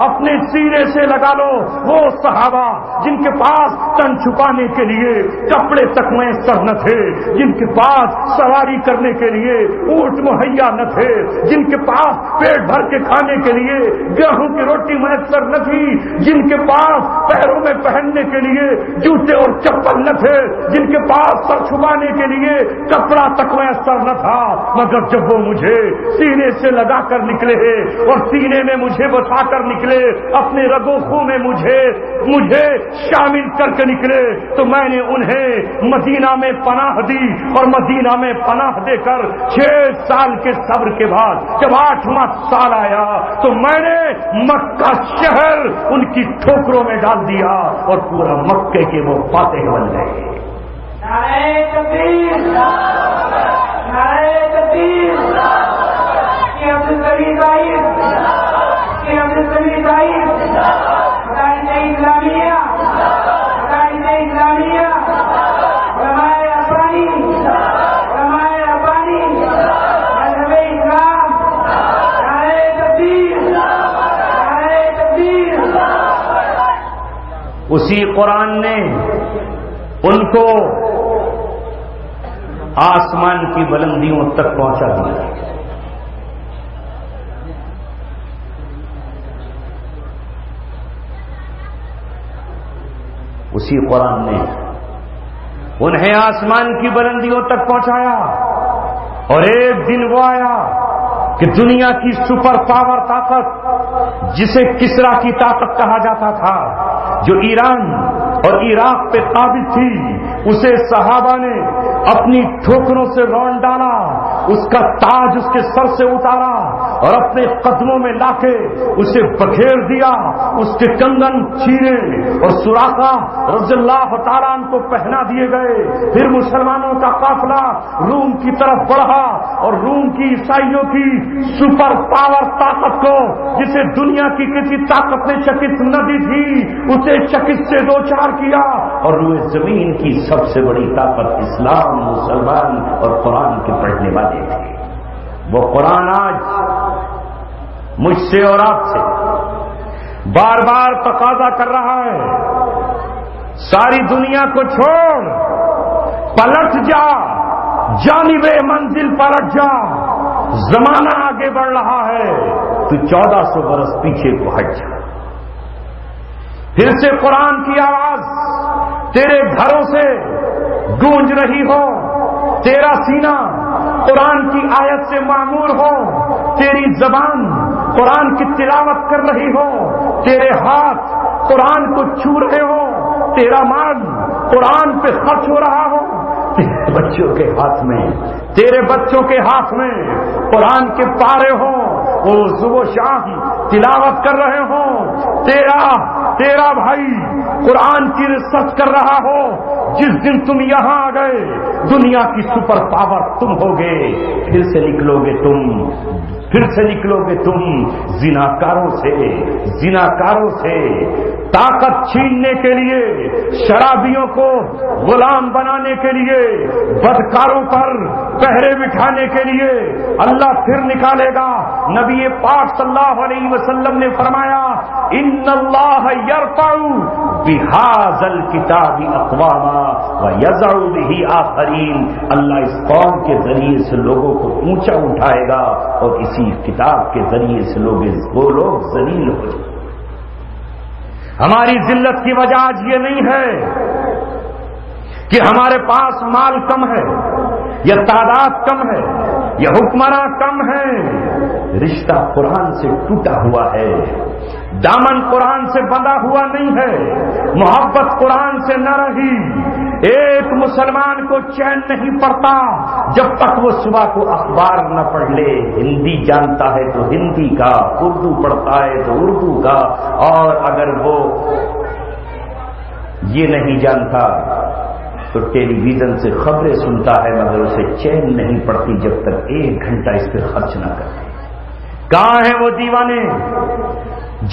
اپنے سینے سے لگا لو. وہ صحابہ جن کے پاس تن چھپانے کے لیے کپڑے تک میسر نہ تھے، جن کے پاس سواری کرنے کے لیے اونٹ مہیا نہ تھے، جن کے پاس پاس پیٹ بھر کے کھانے کے لیے گیہوں کی روٹی میسر نہ تھی، جن کے پاس پیروں میں پہننے کے لیے جوتے اور چپل نہ تھے، جن کے پاس سر چھپانے کے لیے کپڑا تک میسر نہ تھا، مگر جب وہ مجھے سینے سے لگا کر نکلے اور سینے میں مجھے بٹھا کر نکلے، اپنے رگو خوں میں مجھے شامل کر کے نکلے، تو میں نے انہیں مدینہ میں پناہ دی، اور مدینہ میں پناہ دے کر 6 سال کے صبر کے بعد جب 8واں سال آیا تو میں نے مکہ شہر ان کی ٹھوکروں میں ڈال دیا اور پورا مکے کے وہ فاتح بن گئے۔ نعرہ تکبیر، نعرہ تکبیر، کہ عبدالقوی ظاہر، کہ عبدالقوی ظاہر، مدارس اسلامیہ، مدارس اسلامیہ، علماء ربانی، علماء ربانی، مذہب اسلام، نعرہ تکبیر، نعرہ تکبیر۔ اسی قرآن نے ان کو آسمان کی بلندیوں تک پہنچا دیا۔ اسی قرآن نے انہیں آسمان کی بلندیوں تک پہنچایا، اور ایک دن وہ آیا کہ دنیا کی سپر پاور طاقت جسے کسرا کی طاقت کہا جاتا تھا، جو ایران اور عراق پہ قابض تھی، اسے صحابہ نے اپنی ٹھوکروں سے رون ڈالا، اس کا تاج اس کے سر سے اتارا اور اپنے قدموں میں لا کے اسے بکھیر دیا، اس کے کنگن چیرے اور سراقہ رضی اللہ تعالیٰ عنہ کو پہنا دیے گئے۔ پھر مسلمانوں کا قافلہ روم کی طرف بڑھا، اور روم کی عیسائیوں کی سپر پاور طاقت کو، جسے دنیا کی کسی طاقت نے شکست نہ دی تھی، اسے شکست سے دوچار کیا، اور روئے زمین کی سب سے بڑی طاقت اسلام، مسلمان اور قرآن کے پڑھنے والے تھے۔ وہ قرآن آج مجھ سے اور آپ سے بار بار تقاضا کر رہا ہے، ساری دنیا کو چھوڑ، پلٹ جا، جانب منزل پلٹ جا، زمانہ آگے بڑھ رہا ہے، تو 1400 برس پیچھے کو ہٹ جا۔ پھر سے قرآن کی آواز تیرے گھروں سے گونج رہی ہو، تیرا سینہ قرآن کی آیت سے معمور ہو، تیری زبان قرآن کی تلاوت کر رہی ہو، تیرے ہاتھ قرآن کو چھو رہے ہو، تیرا مال قرآن پہ خرچ ہو رہا ہو، تیرے بچوں کے ہاتھ میں، تیرے بچوں کے ہاتھ میں قرآن کے پارے ہوں، وہ صبح شام تلاوت کر رہے ہوں، تیرا بھائی قرآن کی ریسرچ کر رہا ہو، جس دن تم یہاں آ گئے دنیا کی سپر پاور تم ہوگے، پھر سے نکلو گے تم زناکاروں سے طاقت چھیننے کے لیے، شرابیوں کو غلام بنانے کے لیے، بدکاروں پر پہرے بٹھانے کے لیے اللہ پھر نکالے گا۔ نبی پاک صلی اللہ علیہ وسلم نے فرمایا، ان اللہ یرفع بہذا الکتاب اقواما ویضع بہ آخرین، اللہ اس قوم کے ذریعے سے لوگوں کو اونچا اٹھائے گا، اور اسی کتاب کے ذریعے سے وہ لوگ ذلیل ہو جائیں۔ ہماری ذلت کی وجہ آج یہ نہیں ہے کہ ہمارے پاس مال کم ہے، یا تعداد کم ہے، یا حکمراں کم ہے، رشتہ قرآن سے ٹوٹا ہوا ہے، دامن قرآن سے بندھا ہوا نہیں ہے، محبت قرآن سے نہ رہی۔ ایک مسلمان کو چین نہیں پڑتا جب تک وہ صبح کو اخبار نہ پڑھ لے، ہندی جانتا ہے تو ہندی کا، اردو پڑھتا ہے تو اردو کا، اور اگر وہ یہ نہیں جانتا تو ٹیلی ویژن سے خبریں سنتا ہے، مگر اسے چین نہیں پڑتی جب تک 1 گھنٹہ اس پہ خرچ نہ کرے۔ کہاں ہیں وہ دیوانے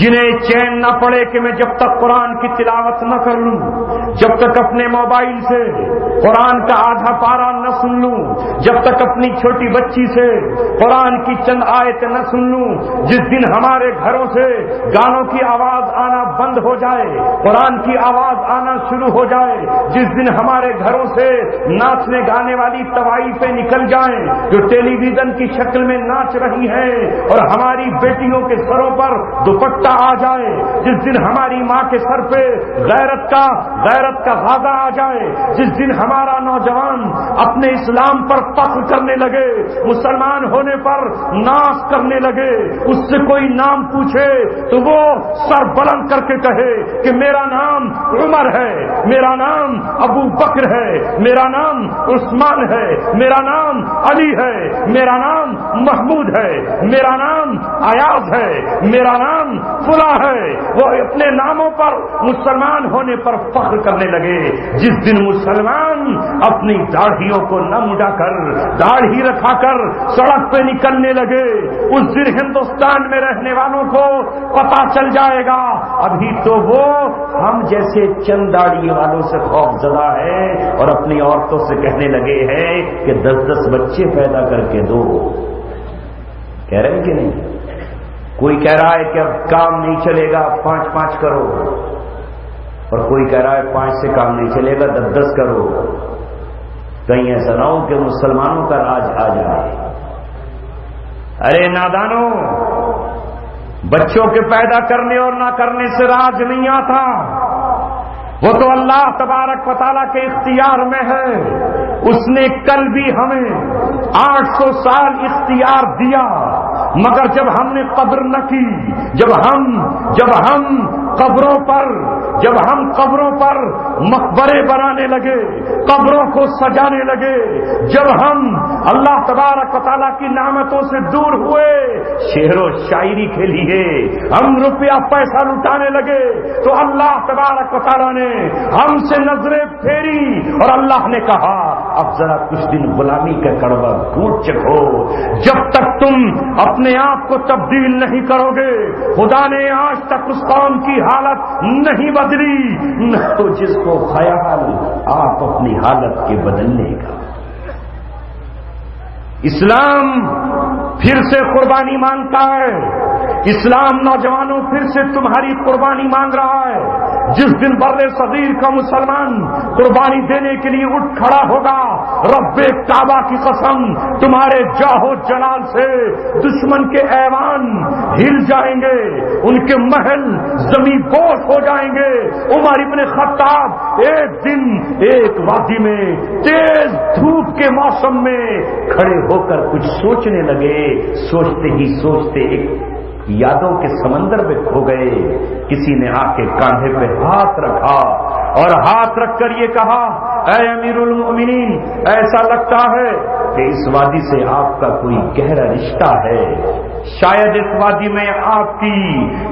جنہیں چین نہ پڑے کہ میں جب تک قرآن کی تلاوت نہ کر لوں، جب تک اپنے موبائل سے قرآن کا آدھا پارہ نہ سن لوں، جب تک اپنی چھوٹی بچی سے قرآن کی چند آیت نہ سن لوں، جس دن ہمارے گھروں سے گانوں کی آواز آنا بند ہو جائے، قرآن کی آواز آنا شروع ہو جائے، جس دن ہمارے گھروں سے ناچنے گانے والی طوائفیں نکل جائیں جو ٹیلی ویژن کی شکل میں ناچ رہی ہیں، اور ہماری بیٹیوں کے سروں پر دوپٹہ آ جائے، جس دن ہماری ماں کے سر پہ غیرت کا غازہ آ جائے، جس دن ہمارا نوجوان اپنے اسلام پر فخر کرنے لگے، مسلمان ہونے پر ناز کرنے لگے، اس سے کوئی نام پوچھے تو وہ سر بلند کر کے کہے کہ میرا نام عمر ہے، میرا نام ابو بکر ہے، میرا نام عثمان ہے، میرا نام علی ہے، میرا نام محمود ہے، میرا نام ایاز ہے، میرا نام فلاں ہے، وہ اپنے ناموں پر مسلمان ہونے پر فخر کرنے لگے۔ جس دن مسلمان اپنی داڑھیوں کو نہ مڈا کر، داڑھی رکھا کر سڑک پہ نکلنے لگے، اس دن ہندوستان میں رہنے والوں کو پتا چل جائے گا ابھی تو وہ ہم جیسے چند داڑھی والوں سے خوف زدہ ہے، اور اپنی عورتوں سے کہنے لگے ہیں کہ 10 بچے پیدا کر کے دو۔ کہہ رہے ہیں کہ نہیں؟ کوئی کہہ رہا ہے کہ اب کام نہیں چلے گا 5 کرو، اور کوئی کہہ رہا ہے 5 سے کام نہیں چلے گا 10 کرو۔ کہیں ایسا نہ ہو کہ مسلمانوں کا راج آ جائے۔ ارے نادانو، بچوں کے پیدا کرنے اور نہ کرنے سے راج نہیں آتا، وہ تو اللہ تبارک و تعالیٰ کے اختیار میں ہے۔ اس نے کل بھی ہمیں 800 سال اختیار دیا، مگر جب ہم نے قدر نہ کی، جب ہم قبروں پر مقبرے بنانے لگے، قبروں کو سجانے لگے، جب ہم اللہ تبارک و تعالیٰ کی نعمتوں سے دور ہوئے، شعر و شاعری کے لیے ہم روپیہ پیسہ لٹانے لگے، تو اللہ تبارک و تعالیٰ نے ہم سے نظریں پھیری، اور اللہ نے کہا اب ذرا کچھ دن غلامی کا کڑوا گھونٹ چکھو۔ جب تک تم اپنے آپ کو تبدیل نہیں کرو گے، خدا نے آج تک اس قوم کی حالت نہیں بدلی، نہ تو جس کو خیال آپ اپنی حالت کے بدلنے کا۔ اسلام پھر سے قربانی مانگتا ہے، اسلام نوجوانوں پھر سے تمہاری قربانی مانگ رہا ہے۔ جس دن بر صغیر کا مسلمان قربانی دینے کے لیے اٹھ کھڑا ہوگا، رب کعبہ کی قسم تمہارے جاہو جلال سے دشمن کے ایوان ہل جائیں گے، ان کے محل زمین بوس ہو جائیں گے۔ عمر ابن خطاب ایک دن ایک وادی میں تیز دھوپ کے موسم میں کھڑے ہو کر کچھ سوچنے لگے، سوچتے ہی سوچتے ایک یادوں کے سمندر میں کھو گئے۔ کسی نے آ کے کاندھے پہ ہاتھ رکھا اور ہاتھ رکھ کر یہ کہا، اے امیر المؤمنین، ایسا لگتا ہے کہ اس وادی سے آپ کا کوئی گہرا رشتہ ہے، شاید اس وادی میں آپ کی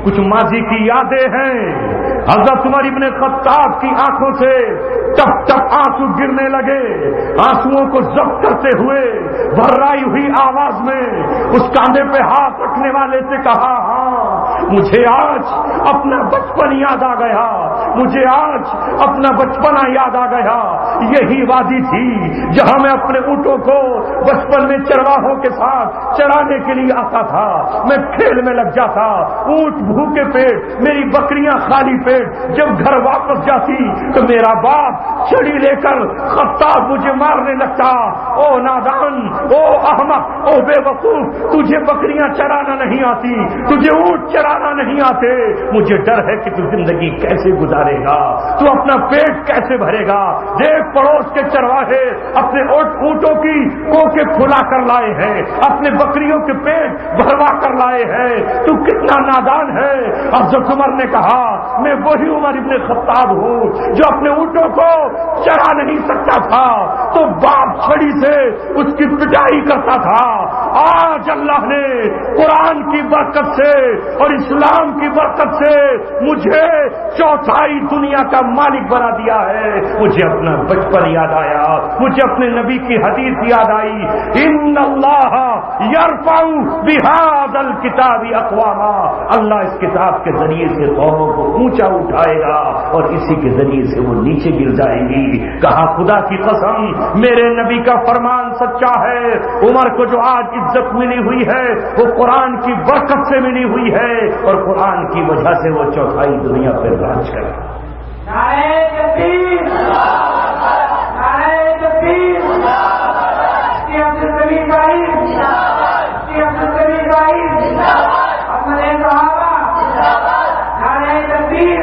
کچھ ماضی کی یادیں ہیں۔ حضرت عمر ابن خطاب کی آنکھوں سے ٹپ ٹپ آنسو گرنے لگے، آنسوؤں کو ضبط کرتے ہوئے بھرائی ہوئی آواز میں اس کاندھے پہ ہاتھ رکھنے والے سے کہا، ہاں مجھے آج اپنا بچپن یاد آ گیا، مجھے آج اپنا بچپنا یاد آ گیا۔ یہی وادی تھی جہاں میں اپنے اونٹوں کو بچپن میں چرواہوں کے ساتھ چرانے کے لیے آتا تھا، میں کھیل میں لگ جاتا، اونٹ بھوکے پیٹ، میری بکریاں خالی پیٹ جب گھر واپس جاتی تو میرا باپ چھڑی لے کر خطاب مجھے مارنے لگتا، او نادان، او احمق، او بے وقوف، تجھے بکریاں چرانا نہیں آتی، تجھے اونٹ چرانا نہیں آتے، مجھے ڈر ہے کہ تو زندگی کیسے گزارے گا، تو اپنا پیٹ کیسے بھرے گا۔ دیکھ پڑوس کے چرواہے اپنے اونٹوں کی کوکے کھلا کر لائے ہیں، اپنے بکریوں کے پیٹ بھروا کر لائے ہیں، تو کتنا نادان ہے۔ حضرت عمر نے کہا، میں وہی عمر ابن خطاب ہوں جو اپنے اونٹوں کو چرا نہیں سکتا تھا تو باپ چھڑی سے اس کی پٹائی کرتا تھا۔ آج اللہ نے قرآن کی برکت سے اور اس اسلام کی برکت سے مجھے چوتھائی دنیا کا مالک بنا دیا ہے. مجھے اپنا بچپن یاد آیا, مجھے اپنے نبی کی حدیث یاد آئی, ان اللہ یرفع بہذا الکتاب اقواما, اللہ اس کتاب کے ذریعے سے قوموں کو اونچا اٹھائے گا اور اسی کے ذریعے سے وہ نیچے گر جائیں گی. کہا خدا کی قسم میرے نبی کا فرمان سچا ہے, عمر کو جو آج عزت ملی ہوئی ہے وہ قرآن کی برکت سے ملی ہوئی ہے اور قرآن کی وجہ سے وہ چوتھائی دنیا پہ راج کرے. نعرہ تکبیر, نعرہ تکبیر, شیخ عبدالقوی صاحب, شیخ عبدالقوی صاحب, احمد صحابہ, نعرہ تکبیر.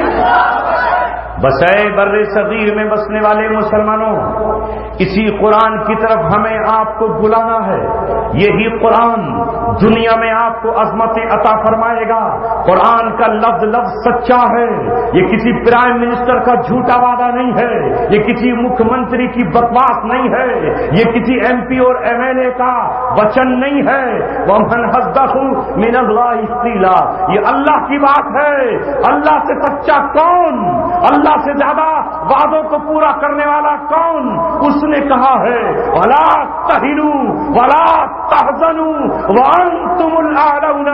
بسے بر صغیر میں بسنے والے مسلمانوں, اسی قرآن کی طرف ہمیں آپ کو بلانا ہے. یہی قرآن دنیا میں آپ کو عظمت عطا فرمائے گا. قرآن کا لفظ لفظ سچا ہے, یہ کسی پرائم منسٹر کا جھوٹا وعدہ نہیں ہے, یہ کسی مکھ منتری کی بکواس نہیں ہے, یہ کسی ایم پی اور ایم ایل اے کا وچن نہیں ہے. وَمَنْ حَسْبَهُ مِنَ اللَّهِ قِيلًا, یہ اللہ کی بات ہے. اللہ سے سچا کون, اللہ سے زیادہ وعدوں کو پورا کرنے والا کون؟ اس نے کہا ہے وَلَا تَهِنُوا وَلَا تَحْزَنُوا وَأَنْتُمُ الْأَعْلَوْنَ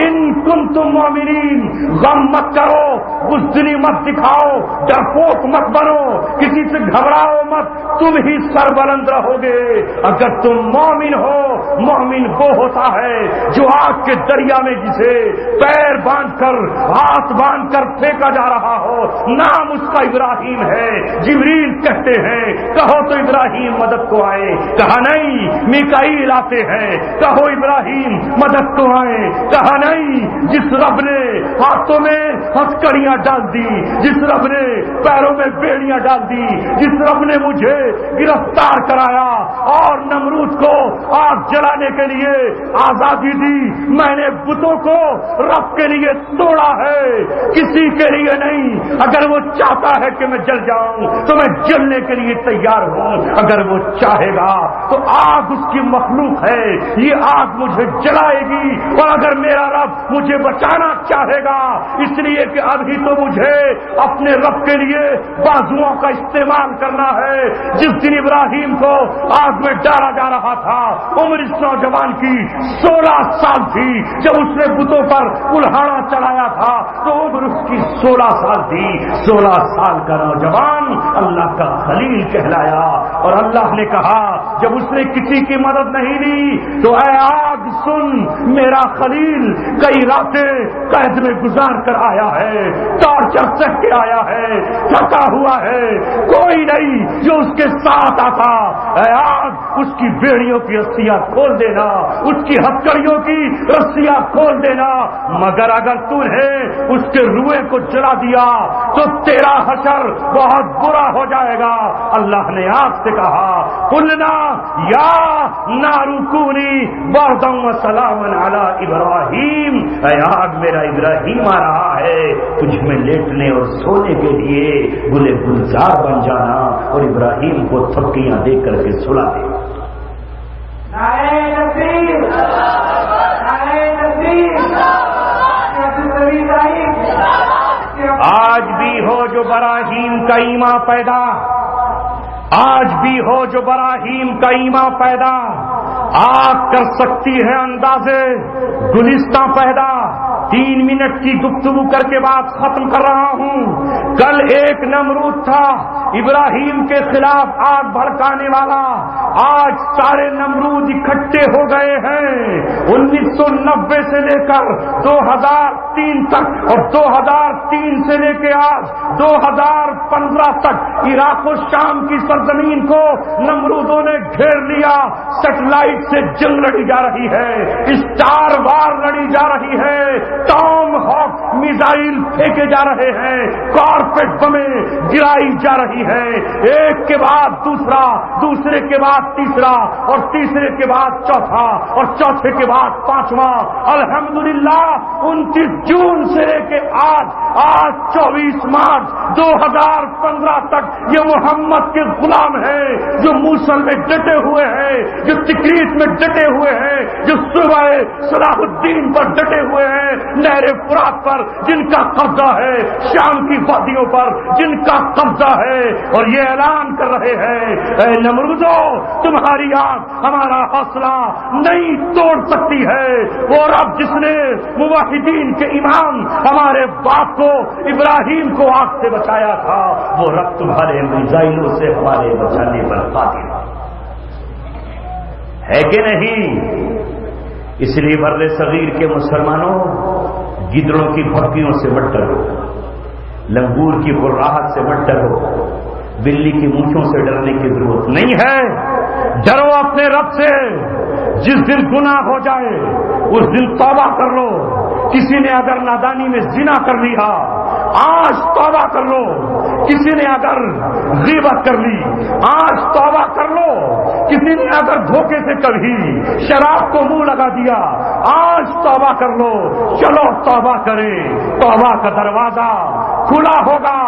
إِن كُنتُم مُؤْمِنِينَ. غم مت کرو, بزدلی مت دکھاؤ, ڈرپوک مت بنو, کسی سے گھبراؤ مت, تم ہی سربلند رہو گے اگر تم مومن ہو. مومن وہ ہوتا ہے جو آگ کے دریا میں جسے پیر باندھ کر ہاتھ باندھ کر پھینکا جا رہا ہو, نام اس کا ابراہیم ہے. جبریل کہتے ہیں کہو تو ابراہیم مدد کو آئے, کہا نہیں میکائیل آتے ہیں, کہو ابراہیم مدد کو آئے, کہا نہیں جس رب نے ہاتھوں میں ہتھکڑیاں ڈال دی, جس رب نے پیروں میں بیڑیاں ڈال دی, جس رب نے مجھے گرفتار کرایا اور نمرود کو آگ جلانے کے لیے آزادی دی, میں نے بتوں کو رب کے لیے توڑا ہے, کسی کے لیے نہیں. اگر وہ چاہتا ہے کہ میں جل جاؤں تو میں جلنے کے لیے تیار ہوں, اگر وہ چاہے گا تو آگ اس کی مخلوق ہے, یہ آگ مجھے جلائے گی. اور اگر میرا رب مجھے بچانا چاہے گا, اس لیے کہ ابھی تو مجھے اپنے رب کے لیے بازوؤں کا استعمال کرنا ہے. جس دن ابراہیم کو آگ میں ڈالا جا رہا تھا عمر اس نوجوان کی 16 سال تھی, جب اس نے بتوں پر کلہاڑا چلایا تھا تو عمر اس کی 16 سال تھی. 16 سال کا نوجوان اللہ کا خلیل کہلایا. اور اللہ نے کہا جب اس نے کسی کی مدد نہیں لی تو اے آگ سن, میرا خلیل کئی راتیں قید میں گزار کر آیا ہے, ٹارچر سہ کے آیا ہے, تھکا ہوا ہے, کوئی نہیں جو اس کے ساتھ آتا. اے آگ اس کی بیڑیوں کی رسیاں کھول دینا, اس کی ہتھکڑیوں کی رسیاں کھول دینا, مگر اگر تو نے اس کے روئے کو جلا دیا تو تیرا حشر بہت برا ہو جائے گا. اللہ نے آگ سے کہا قلنا یا نار کونی بردا وسلاما علی ابراہیم, اے آگ میرا ابراہیم آ رہا ہے, تجھ میں لیٹنے اور سونے کے لیے گلے گلزار بن جانا اور ابراہیم کو تھپکیاں دے کر کے سلا دے. نعرہ تکبیر, نعرہ تکبیر. آج بھی ہو جو براہیم کا ایمان پیدا, آج بھی ہو جو براہیم کا ایمان پیدا, آگ کر سکتی ہے اندازے گلستہ پیدا. 3 منٹ کی گفتگو کر کے بات ختم کر رہا ہوں. کل ایک نمرود تھا ابراہیم کے خلاف آگ بھڑکانے والا, آج سارے نمرود اکٹھے ہو گئے ہیں. 1990 سے لے کر 2003 تک اور 2003 سے لے کے آج 2015 تک عراق و شام کی سرزمین کو نمرودوں نے گھیر لیا. سیٹلائٹ سے جنگ لڑی جا رہی ہے, اسٹار وار لڑی جا رہی ہے, ٹام ہاک میزائل پھینکے جا رہے ہیں، کارپیٹ بمیں گرائی جا رہی ہے، ایک کے بعد دوسرا، دوسرے کے بعد تیسرا، اور تیسرے کے بعد چوتھا، اور چوتھے کے بعد پانچواں۔ الحمدللہ 29 جون سے لے کے آج 24 مارچ 2015 تک یہ محمد کے غلام ہیں جو موصل میں ڈٹے ہوئے ہیں، جو تکریت میں ڈٹے ہوئے ہیں، جو صوبہ صلاح الدین پر ڈٹے ہوئے ہیں، نہر فرات پر جن کا قبضہ ہے، شام کی وادیوں پر جن کا قبضہ ہے، اور یہ اعلان کر رہے ہیں اے نمرودو تمہاری آنکھ ہمارا حوصلہ نہیں توڑ سکتی ہے۔ وہ رب جس نے موحدین کے امام ہمارے باپ کو ابراہیم کو آگ سے بچایا تھا، وہ رب تمہارے میزائلوں سے ہمارے بچانے پر قادر ہے کہ نہیں؟ اس لیے بر صغیر کے مسلمانوں، گدڑوں کی بھپکیوں سے مت ڈرو، لنگور کی غراہٹ سے مت ڈرو، بلی کی مونچھوں سے ڈرنے کی ضرورت نہیں ہے۔ ڈرو اپنے رب سے۔ جس دن گناہ ہو جائے اس دن توبہ کر لو۔ کسی نے اگر نادانی میں زنا کر لیا، آج توبہ کر لو۔ کسی نے اگر غیبت کر لی، آج توبہ کر لو۔ کسی نے اگر دھوکے سے کبھی شراب کو منہ لگا دیا، آج توبہ کر لو۔ چلو توبہ کریں، توبہ کا دروازہ کھلا ہوگا۔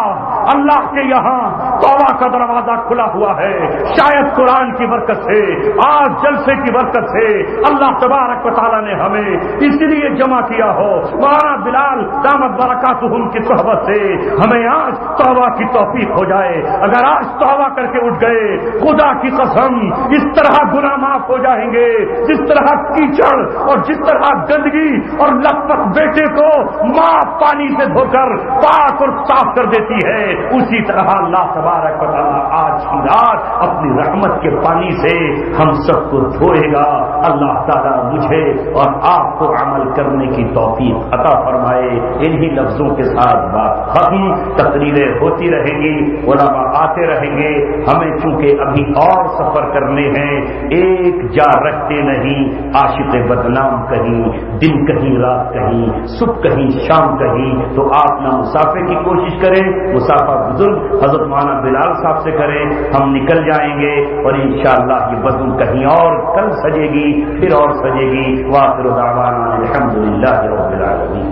اللہ کے یہاں توبہ کا دروازہ کھلا ہوا ہے، شاید قرآن کی برکت سے، آج جلسے کی برکت سے اللہ تبارک و تعالیٰ نے ہمیں اس لیے جمع کیا ہو۔ مولانا بلال دامت برکاتہم کی صحبت سے ہمیں آج توبہ کی توفیق ہو جائے۔ اگر آج توبہ کر کے اٹھ گئے، خدا کی قسم اس طرح گناہ معاف ہو جائیں گے جس طرح کیچڑ اور جس طرح گندگی اور لپت بیٹے کو ماں پانی سے دھو کر پاک اور صاف کر دیتی ہے، اسی طرح اللہ تبارک و تعالیٰ آج کی رات اپنی رحمت کے پانی سے ہم سب کو دھوئے گا۔ اللہ تعالیٰ مجھے اور آپ کو عمل کرنے کی توفیق عطا فرمائے۔ انہی لفظوں کے ساتھ بات ختم۔ تقریریں ہوتی رہیں گی، علماء آتے رہیں گے۔ ہمیں چونکہ ابھی اور سفر کرنے ہیں، ایک جا رکھتے نہیں۔ عاشق بدنام کہیں، دن کہیں، رات کہیں، صبح کہیں، شام کہیں، تو آپ نہ مسافر کی کوشش کریں، مسافر بزرگ حضرت مولانا بلال صاحب سے کریں، ہم نکل جائیں گے، اور انشاءاللہ یہ بزم کہیں اور کل سجے گی، پھر اور سجے گی۔ وآخر دعوانا الحمدللہ رب العالمین۔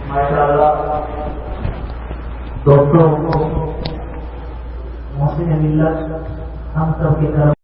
ماشاءاللہ دوستوں، محسن ملت ہم سب کی طرف